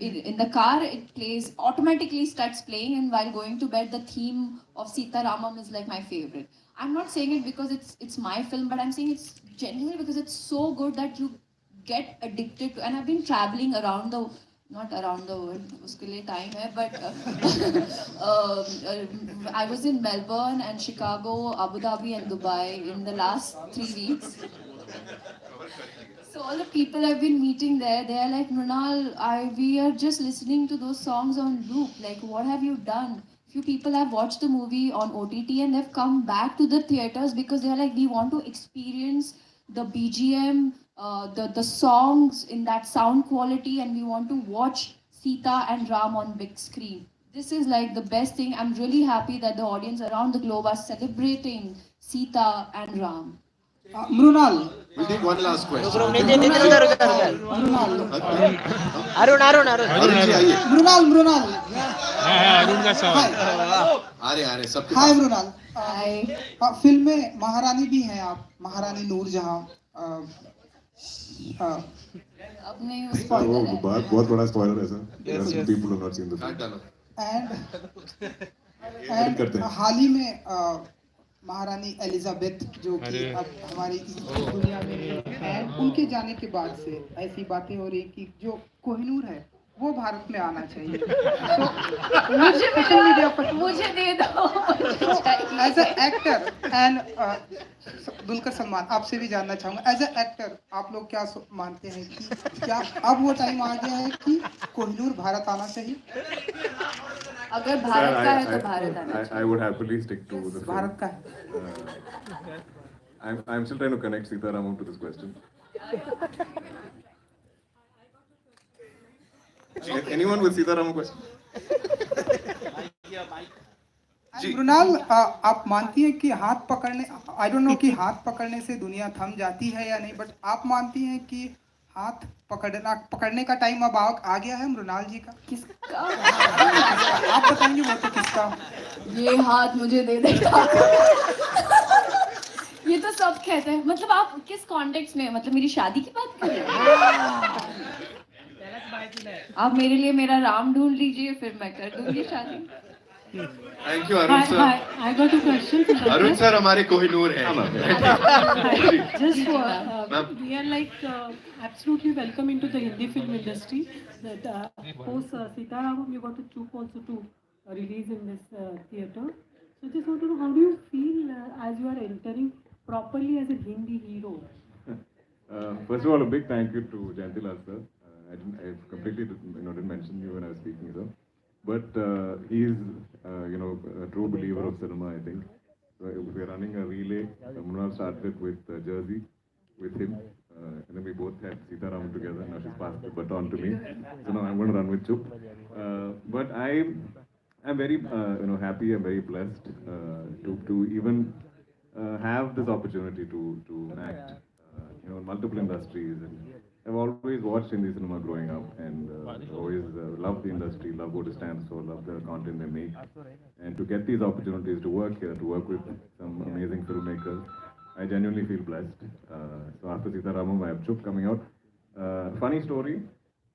Speaker 3: In the car, it plays, automatically starts playing, and while going to bed, the theme of Sita Ramam is like my favorite. I'm not saying it because it's my film, but I'm saying it's genuinely because it's so good that you get addicted to. And I've been traveling around the, not around the world, uske liye time hai, but I was in Melbourne and Chicago, Abu Dhabi and Dubai in the last 3 weeks. So all the people I've been meeting there, they are like, Mrunal, we are just listening to those songs on loop. Like, what have you done? Few people have watched the movie on OTT and they've come back to the theaters because they're like, we want to experience the BGM, the songs in that sound quality, and we want to watch Sita and Ram on big screen. This is like the best thing. I'm really happy that the audience around the globe are celebrating Sita and Ram.
Speaker 4: Mrunal.
Speaker 2: We'll take one last question.
Speaker 4: Mrunal. Hi Mrunal. Film में महारानी भी हैं आप, महारानी नूरजहां.
Speaker 3: अपने
Speaker 1: बहुत बड़ा spoiler है sir. Some people have not seen the film.
Speaker 4: And हाल ही में महारानी एलिजाबेथ जो कि अब हमारी दुनिया में है, उनके जाने के बाद से ऐसी बातें हो रही कि जो कोहिनूर है
Speaker 14: वो भारत में आना चाहिए।
Speaker 3: मुझे दे दो।
Speaker 14: As a actor and Dulquer Salmaan, आपसे भी जानना चाहूँगा, एज अ एक्टर आप लोग क्या मानते हैं कि क्या अब वो टाइम आ गया है कि कोहिनूर भारत आना चाहिए?
Speaker 3: अगर भारत का है तो भारत आना
Speaker 1: I would happily stick to the film.
Speaker 14: Bharat का है।
Speaker 1: I'm still trying to connect Sita Ramam to this question. Anyone with Sita Ramam question?
Speaker 14: Mrinal, आप मानती हैं कि हाथ पकड़ने, आई डोंट नो कि हाथ पकड़ने से दुनिया थम जाती है या नहीं, बट आप मानती हैं कि हाथ पकड़ने का टाइम अब आ गया है मृणाल जी का?
Speaker 3: किसका?
Speaker 14: आप बताएंगे वो तो किसका?
Speaker 3: ये हाथ मुझे दे देगा। ये तो सब कहते हैं। मतलब आप किस कॉन्टेक्स्ट में, मतलब मेरी शादी की बात कर रहे हैं? आप मेरे लिए मेरा राम ढूंढ लीजिए, फिर मैं कर दूंगी शादी।
Speaker 2: Thank you, Arun sir.
Speaker 15: Hi, I got a question.
Speaker 2: Arun sir हमारे कोहिनूर हैं।
Speaker 15: Just we are like absolutely welcome into the Hindi film industry. That post Sita Ramam, you got a chuk also to release in this theater. So just want to know, how do you feel as you are entering properly as a Hindi hero?
Speaker 1: First of all, a big thank you to Jayantilal sir. I completely didn't mention you when I was speaking, sir. But he's a true believer of cinema, I think. So we're running a relay. Mrunal started with Jersey with him, and then we both had Sita Ramam together. Now she's passed the baton to me. So now I'm going to run with Chup. But I'm very happy and very blessed to even have this opportunity to act in multiple industries. And I've always watched Hindi cinema growing up, and always loved the industry, love what it stands for, love the content they make. And to get these opportunities to work here, to work with some amazing filmmakers, I genuinely feel blessed. So after Sita Ramam, I have Chup coming out. Funny story,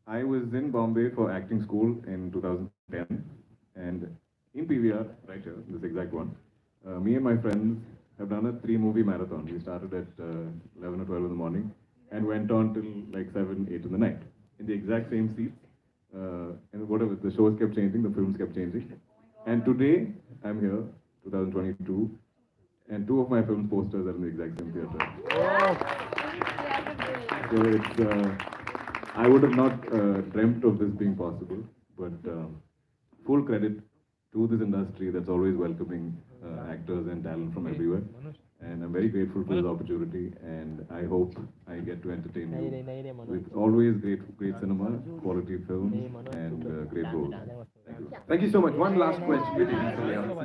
Speaker 1: I was in Bombay for acting school in 2010, and in PVR, right here, this exact one, me and my friends have done a 3-movie marathon. We started at 11 or 12 in the morning and went on till like 7, 8 in the night in the exact same seats. And whatever, the shows kept changing, the films kept changing. And today, I'm here, 2022, and 2 of my film posters are in the exact same theater. So it's, I would have not dreamt of this being possible, but full credit to this industry that's always welcoming actors and talent from everywhere. And I'm very grateful for this opportunity, and I hope I get to entertain you with always great cinema, quality films, and great roles. Thank you.
Speaker 2: Thank you so much. One last question.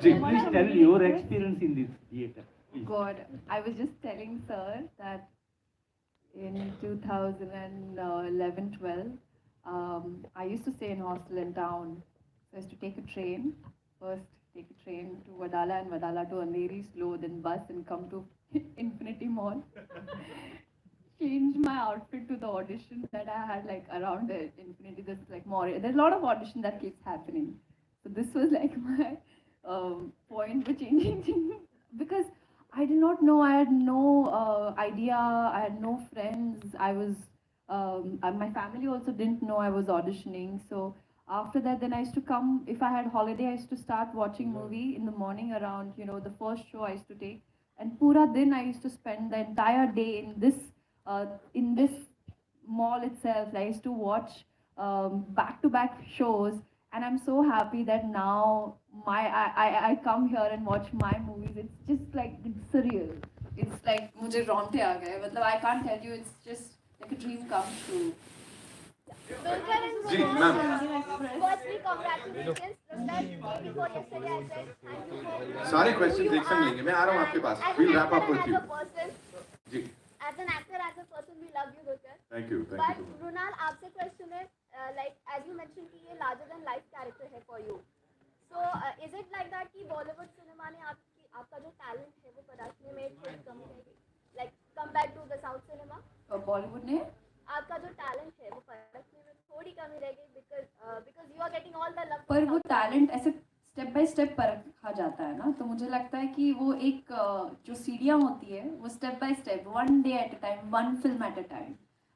Speaker 5: Please tell your experience in this theater.
Speaker 3: God, I was just telling sir that in 2011-12, I used to stay in hostel in town. So I used to take a train, first take a train to Wadala and Wadala to Andheri, slow, then bus and come to Infinity Mall. Change my outfit to the audition that I had like around the Infinity. There's like more, there's a lot of audition that keeps happening. So this was like my point for changing things, because I did not know, I had no idea, I had no friends. I was, my family also didn't know I was auditioning. So after that, then I used to come, if I had holiday, I used to start watching movie in the morning around, the first show I used to take. And pura din I used to spend the entire day in this mall itself. I used to watch back-to-back shows. And I'm so happy that now I come here and watch my movies. It's just like, it's surreal. It's like, mujhe roongte aa gaye. Matlab, I can't tell you, it's just like a dream come true.
Speaker 2: जी ma'am सारे question एक संग लेंगे मैं आ रहा हूँ आपके पास we'll wrap up with you जी
Speaker 16: as an actor as a person we love you Dulquer
Speaker 1: thank you
Speaker 16: but Mrunal आपसे क्वेश्चन है like as you mentioned कि ये larger than life character है for you so is it like that कि Bollywood cinema ने आपका जो talent है वो परखने में थोड़ी कमी रहेगी like compared to the South cinema
Speaker 3: Bollywood ने
Speaker 16: आपका जो टैलेंट है वो परखने में थोड़ी कमी रहेगी because you are getting all the love
Speaker 3: पर वो टैलेंट ऐसे स्टेप बाय स्टेप परखा जाता है ना तो मुझे लगता है कि वो एक जो सीढ़ियाँ होती है वो step by step 1 day at a time 1 film at a time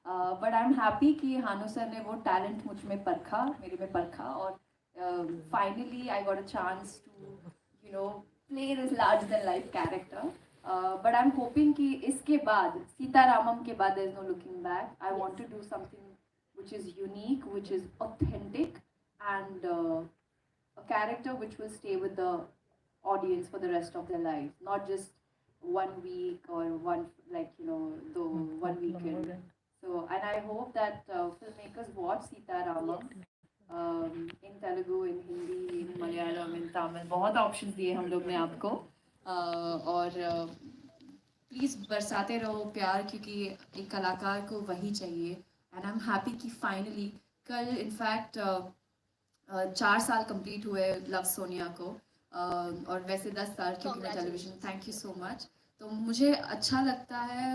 Speaker 3: but I am happy कि हानू सर ने वो टैलेंट मुझ में परखा, मेरे में परखा, और finally I got a chance to play this larger than life character. But I'm hoping कि इसके बाद, सीता रामम के बाद, there is no looking back. I want to do something which is unique, which is authentic, and a character which will stay with the audience for the rest of their lives, not just 1 week or the 1 weekend. So, and I hope that filmmakers watch Sita Ramam in Telugu, in Hindi, in Malayalam, in Tamil. बहुत options दिए हम लोग ने आपको, और please बरसाते रहो प्यार, क्योंकि एक कलाकार को वही चाहिए. एंड आई एम हैप्पी कि फाइनली कल इनफैक्ट 4 साल कंप्लीट हुए लव सोनिया को, और वैसे 10 साल क्योंकि मैं television. Thank you so much. तो मुझे अच्छा लगता है,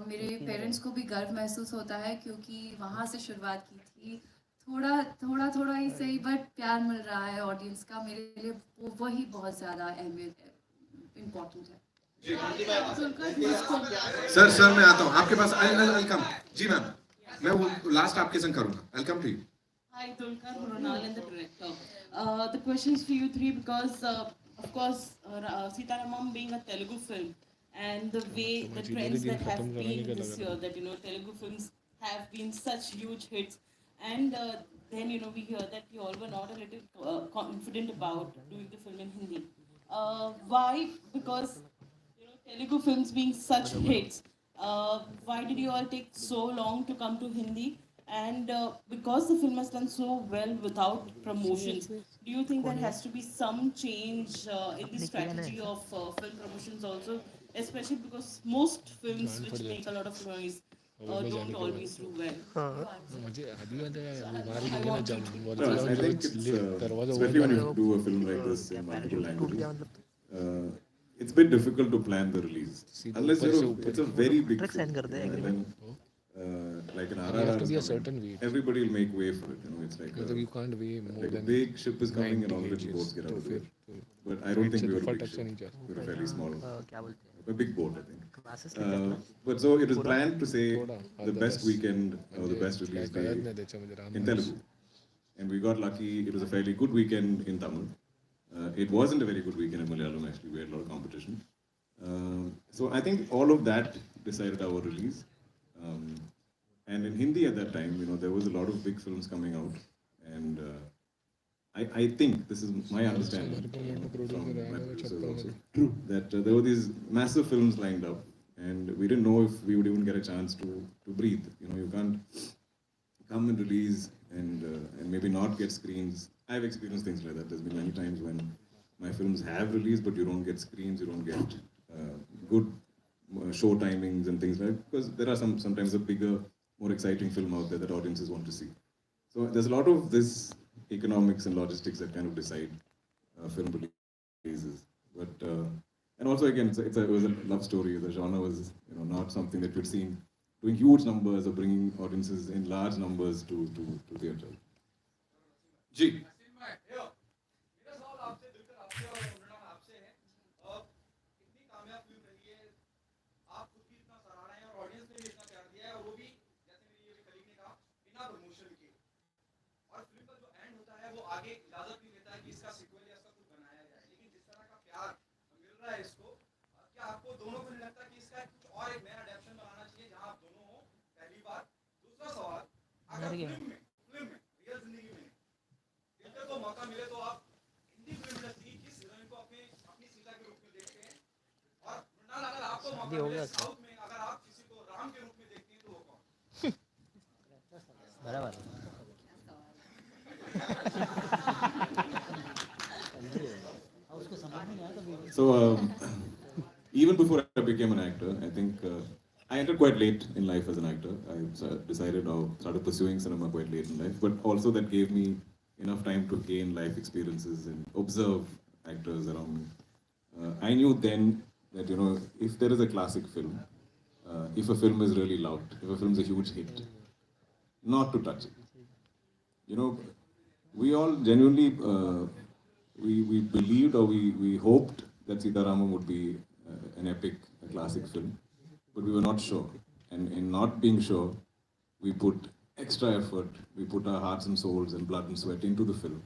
Speaker 3: मेरे पेरेंट्स को भी गर्व महसूस होता है, क्योंकि वहाँ से शुरुआत की थी. थोड़ा ही सही, बट प्यार मिल रहा है ऑडियंस का. मेरे लिए वही बहुत ज़्यादा अहमियत इम्पोर्टेंट है.
Speaker 2: सर मैं आता हूँ आपके पास. I'll come. जी मैम, मैं वो लास्ट आपके संग करूँगा. I'll come to you.
Speaker 17: Hi, Dulquer, Mrunal, and the director. The question is for you three because, of course, Sita Ramam being a Telugu film, and the way the trends that have been this year, that Telugu films have been such huge hits, and then we hear that you all were not a little confident about doing the film in Hindi. Why? Because Telugu films being such hits, why did you all take so long to come to Hindi? And because the film has done so well without promotions, do you think there has to be some change in the strategy of film promotions also, especially because most films which make a lot of noise don't always do well?
Speaker 1: No, I think it's, especially when you do a film like this in multiple languages, it's a bit difficult to plan the release. Unless it's a very big film. Like an RRR, everybody will make way for it. It's like you can't weigh more like than a big ship is coming and all the boats get out of the way. But I don't think we were a big ship. We were a fairly small, a big boat, I think. But so it was planned to say the best weekend or the best release day in Telugu. And we got lucky. It was a fairly good weekend in Tamil. It wasn't a very good weekend in Malayalam, actually. We had a lot of competition. So I think all of that decided our release. And in Hindi at that time, there was a lot of big films coming out, and I think this is my understanding from my producers also, that there were these massive films lined up, and we didn't know if we would even get a chance to breathe. You can't come and release and maybe not get screens. I've experienced things like that. There's been many times when my films have released, but you don't get screens, you don't get good show timings and things like that, because there are sometimes a bigger, more exciting film out there that audiences want to see. So there's a lot of this economics and logistics that kind of decide film releases. But and also again, it was a love story. The genre was not something that we'd seen doing huge numbers or bringing audiences in large numbers to theatre.
Speaker 2: जी. आगे इजाजत नहीं देता है कि इसका sequel या इसका कुछ बनाया जाए, लेकिन जिस तरह का प्यार मिल रहा है इसको, क्या आपको दोनों को नहीं लगता कि इसका कुछ और एक नया अडैप्शन बनाना चाहिए जहां आप दोनों हो? पहली बात. दूसरा सवाल, अगर फिल्म में रियल जिंदगी में दिलकर को मौका मिले तो आप हिंदी फिल्म इंडस्ट्री की किस हीरोइन को अपनी सीता के रूप में देखते हैं? और मृणाल, अगर आपको मौका मिले साउथ में अगर आप किसी को राम के रूप में देखते हैं तो वो कौन? बराबर.
Speaker 1: So even before I became an actor, I think I entered quite late in life as an actor. I decided or started pursuing cinema quite late in life, but also that gave me enough time to gain life experiences and observe actors around me. I knew then that if there is a classic film, if a film is really loved, if a film is a huge hit, not to touch it. We all genuinely, we believed or we hoped that Sita Ramam would be an epic, a classic film, but we were not sure. And in not being sure, we put extra effort, we put our hearts and souls and blood and sweat into the film,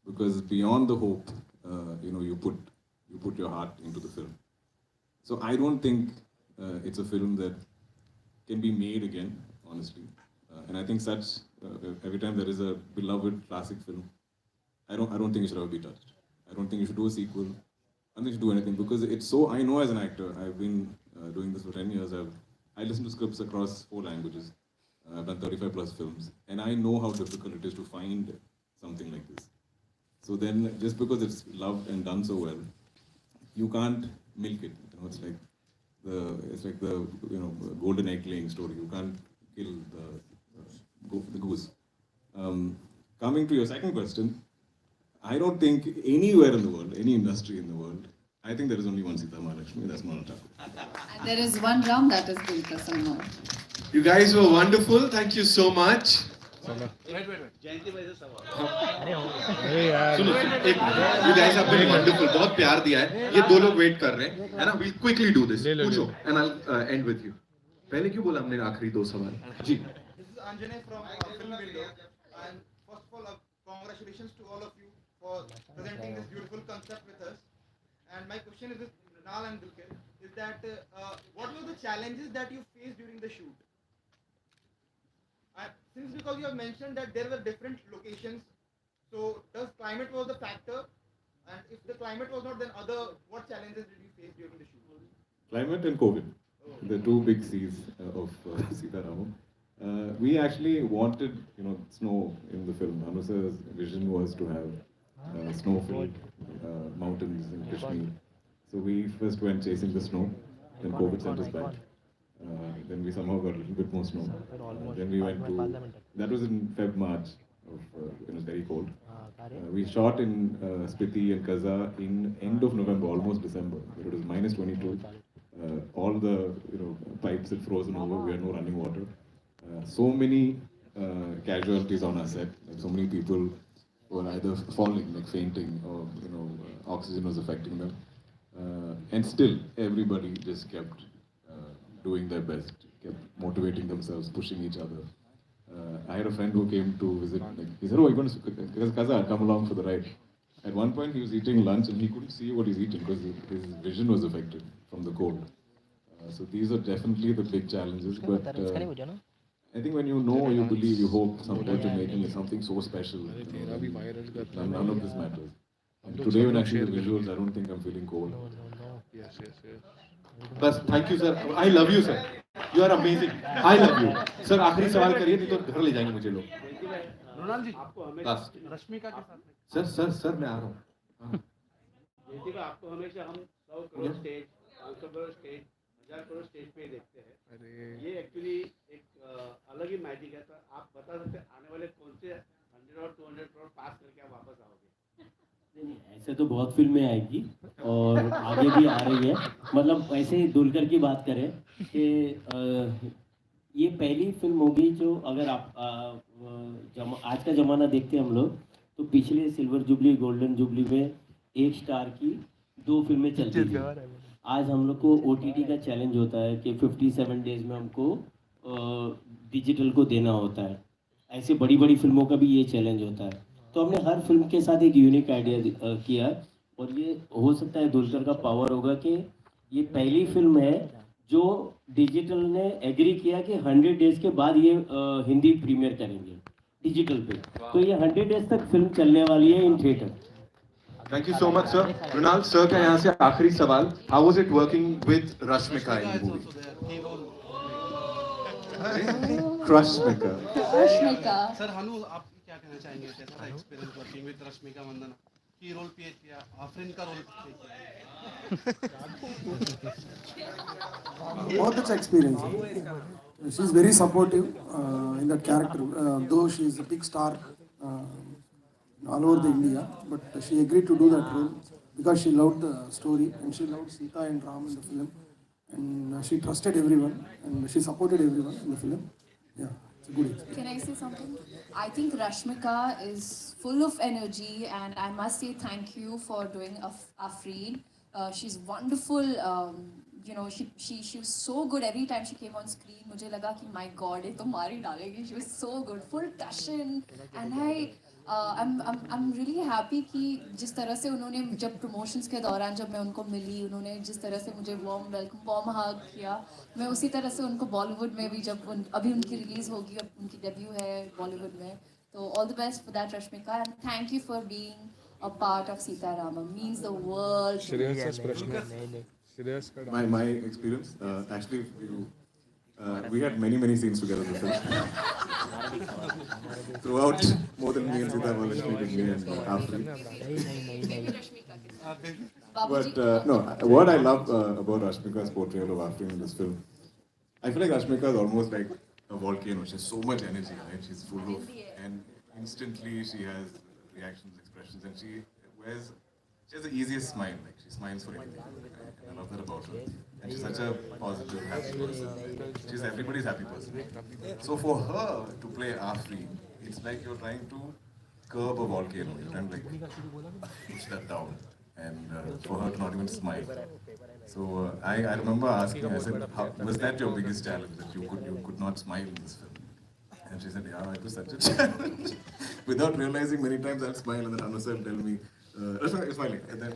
Speaker 1: because beyond the hope, you put your heart into the film. So I don't think it's a film that can be made again, honestly. And I think every time there is a beloved classic film, I don't think it should ever be touched. I don't think you should do a sequel. I don't think you should do anything, because it's so. I know as an actor, I've been doing this for 10 years. I listen to scripts across 4 languages. I've done 35 plus films, and I know how difficult it is to find something like this. So then, just because it's loved and done so well, you can't milk it. It's like the golden egg laying story. You can't kill the goose. Coming to your second question, I don't think anywhere in the world, any industry in the world, I think there is only one Sita Mahalakshmi, that's Mrunal Thakur.
Speaker 3: And there is one Ram, that is Dulquer Salmaan.
Speaker 2: You guys were wonderful. Thank you so much.
Speaker 9: Wait. जयंती भाई से सवाल.
Speaker 2: सुनो, you guys have been wonderful. बहुत प्यार दिया है. ये 2 लोग wait कर रहे हैं, है ना? We'll quickly do this. पूछो, and I'll end with you. पहले क्यों बोला हमने आखिरी 2 सवाल? जी.
Speaker 18: This is Anjane from Film Window, and first of all, congratulations to all of you for presenting this beautiful concept with us. And my question is with Mrunal and Dulquer, is that what were the challenges that you faced during the shoot? Since because you have mentioned that there were different locations, so does climate was the factor? And if the climate was not, then what challenges did you face during the shoot?
Speaker 1: Climate and COVID, the 2 big C's of Sita Ramam. We actually wanted, snow in the film. Anusa's vision was to have snow-filled mountains in Kashmir. So we first went chasing the snow, then COVID sent us back. Then we somehow got a little bit more snow. Then we went to, that was in March, it was very cold. We shot in Spiti and Kaza in end of November, almost December. It was minus 22. All the pipes had frozen over, we had no running water. So many casualties on our set, like so many people were either falling, like fainting, or oxygen was affecting them. And still, everybody just kept doing their best, kept motivating themselves, pushing each other. I had a friend who came to visit, he said, "Oh, you're going to Kaza, come along for the ride." At one point, he was eating lunch and he couldn't see what he's eating because his vision was affected from the cold. So these are definitely the big challenges, but I think when you know, you believe, you hope what you're making is something so special, none of this matters. And today when I see the visuals, I don't think I'm feeling cold.
Speaker 9: Yes.
Speaker 2: बस thank you sir. I love you sir. You are amazing. I love you sir. आखिरी सवाल करिए, नहीं तो घर ले जाएंगे मुझे लोग.
Speaker 9: मृणाल जी, आपको हमेशा रश्मिका के साथ
Speaker 2: सर मैं आ रहा हूँ.
Speaker 9: जयंती भाई, आपको हमेशा हम 100 crore stage, 500 crore stage, 1000 crore stage पे देखते हैं. ये एक्चुअली एक अलग ही मैजिक है. तो आप बता सकते हैं आने वाले कौन से 100 और 200 करोड़ पास करके आप वापस आओगे?
Speaker 7: ऐसे तो बहुत फिल्में आएगी और आगे भी आ रही है. मतलब ऐसे ही दुलकर की बात करें कि ये पहली फिल्म होगी जो, अगर आप आज का ज़माना देखते हैं हम लोग, तो पिछले सिल्वर जुबली, गोल्डन जुबली में 1 स्टार की 2 फिल्में चलती थी. आज हम लोग को OTT का चैलेंज होता है कि 57 डेज में हमको डिजिटल को देना होता है. ऐसे बड़ी बड़ी फिल्मों का भी ये चैलेंज होता है. तो हमने हर फिल्म के साथ एक यूनिक आइडिया किया, और ये हो सकता है दुलकर का पावर होगा कि ये पहली फिल्म है जो डिजिटल ने एग्री किया कि 100 डेज के बाद ये हिंदी प्रीमियर करेंगे डिजिटल पे. तो ये 100 डेज तक फिल्म चलने वाली है in theatre.
Speaker 2: Thank you so much sir. Mrunal sir का यहाँ से आखिरी सवाल, how was it working with Rashmika in the movie?
Speaker 3: Rashmika
Speaker 18: sir, Hanu आप क्या कहना चाहेंगे? कैसा था experience working with Rashmika Mandanna? की रोल प्ले किया, आफरीन का रोल प्ले किया?
Speaker 4: बहुत अच्छा experience. She is very supportive in that character, though she is a big star all over the India, but she agreed to do that role because she loved the story and she loved Sita and Ram in the film, and she trusted everyone and she supported everyone in the film. Yeah, it's a good experience.
Speaker 3: Can I say something? I think Rashmika is full of energy, and I must say thank you for doing Afreen. She's wonderful
Speaker 13: you know, she was so good every time she came on screen. मुझे लगा कि my God, ये तो मार ही डालेगी. She was so good, full passion, and I'm really happy कि जिस तरह से उन्होंने जब promotions के दौरान जब मैं उनको मिली, उन्होंने जिस तरह से मुझे warm welcome, warm hug किया, मैं उसी तरह से उनको Bollywood में भी जब अभी उनकी release होगी, अब उनकी debut है Bollywood में, तो all the best for that, Rashmika, and thank you for being a part of Sita Ramam. Means the world.
Speaker 1: My experience, actually, we had many scenes together in the film. Throughout, more than me and Sita were listening to me and Afri. But no, what I love about Rashmika's portrayal of Afri in this film, I feel like Rashmika is almost like a volcano. She has so much energy, right? She's full of, and instantly she has reactions, expressions, and she has the easiest smile. Like she smiles for anything. Right? And I love that about her. And she's such a positive, happy person. She's everybody's happy person. So for her to play Afri, it's like you're trying to curb a volcano. You're trying to like push that down, and for her to not even smile. So I remember asking her, I said, was that your biggest challenge, that you could not smile in this film? And she said, yeah, it was such a challenge. Without realizing, many times I'll smile and then Anusa will tell me, you're smiling. And then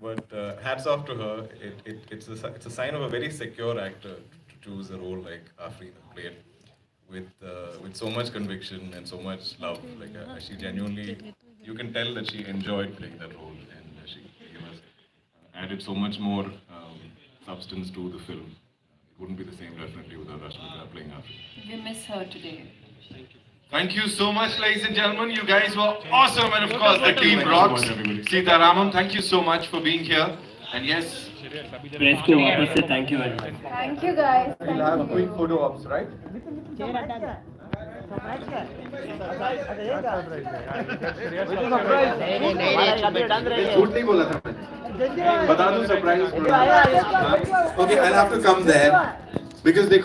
Speaker 1: but hats off to her. It's a sign of a very secure actor to choose a role like Afri, play it with so much conviction and so much love. Like she genuinely, you can tell that she enjoyed playing that role, and she added so much more substance to the film. It wouldn't be the same definitely without Rashmika playing Afri.
Speaker 3: We miss her today.
Speaker 2: Thank you so much, ladies and gentlemen. You guys were awesome, and of course the team rocks. Sita Ramam, thank you so much for being here. And yes,
Speaker 7: Press को वापस से thank you very much.
Speaker 3: Thank you guys.
Speaker 2: we'll have quick photo ops, right? झूठ नहीं बोला था मैंने. बता दूं surprise. Okay, I'll have to come there because they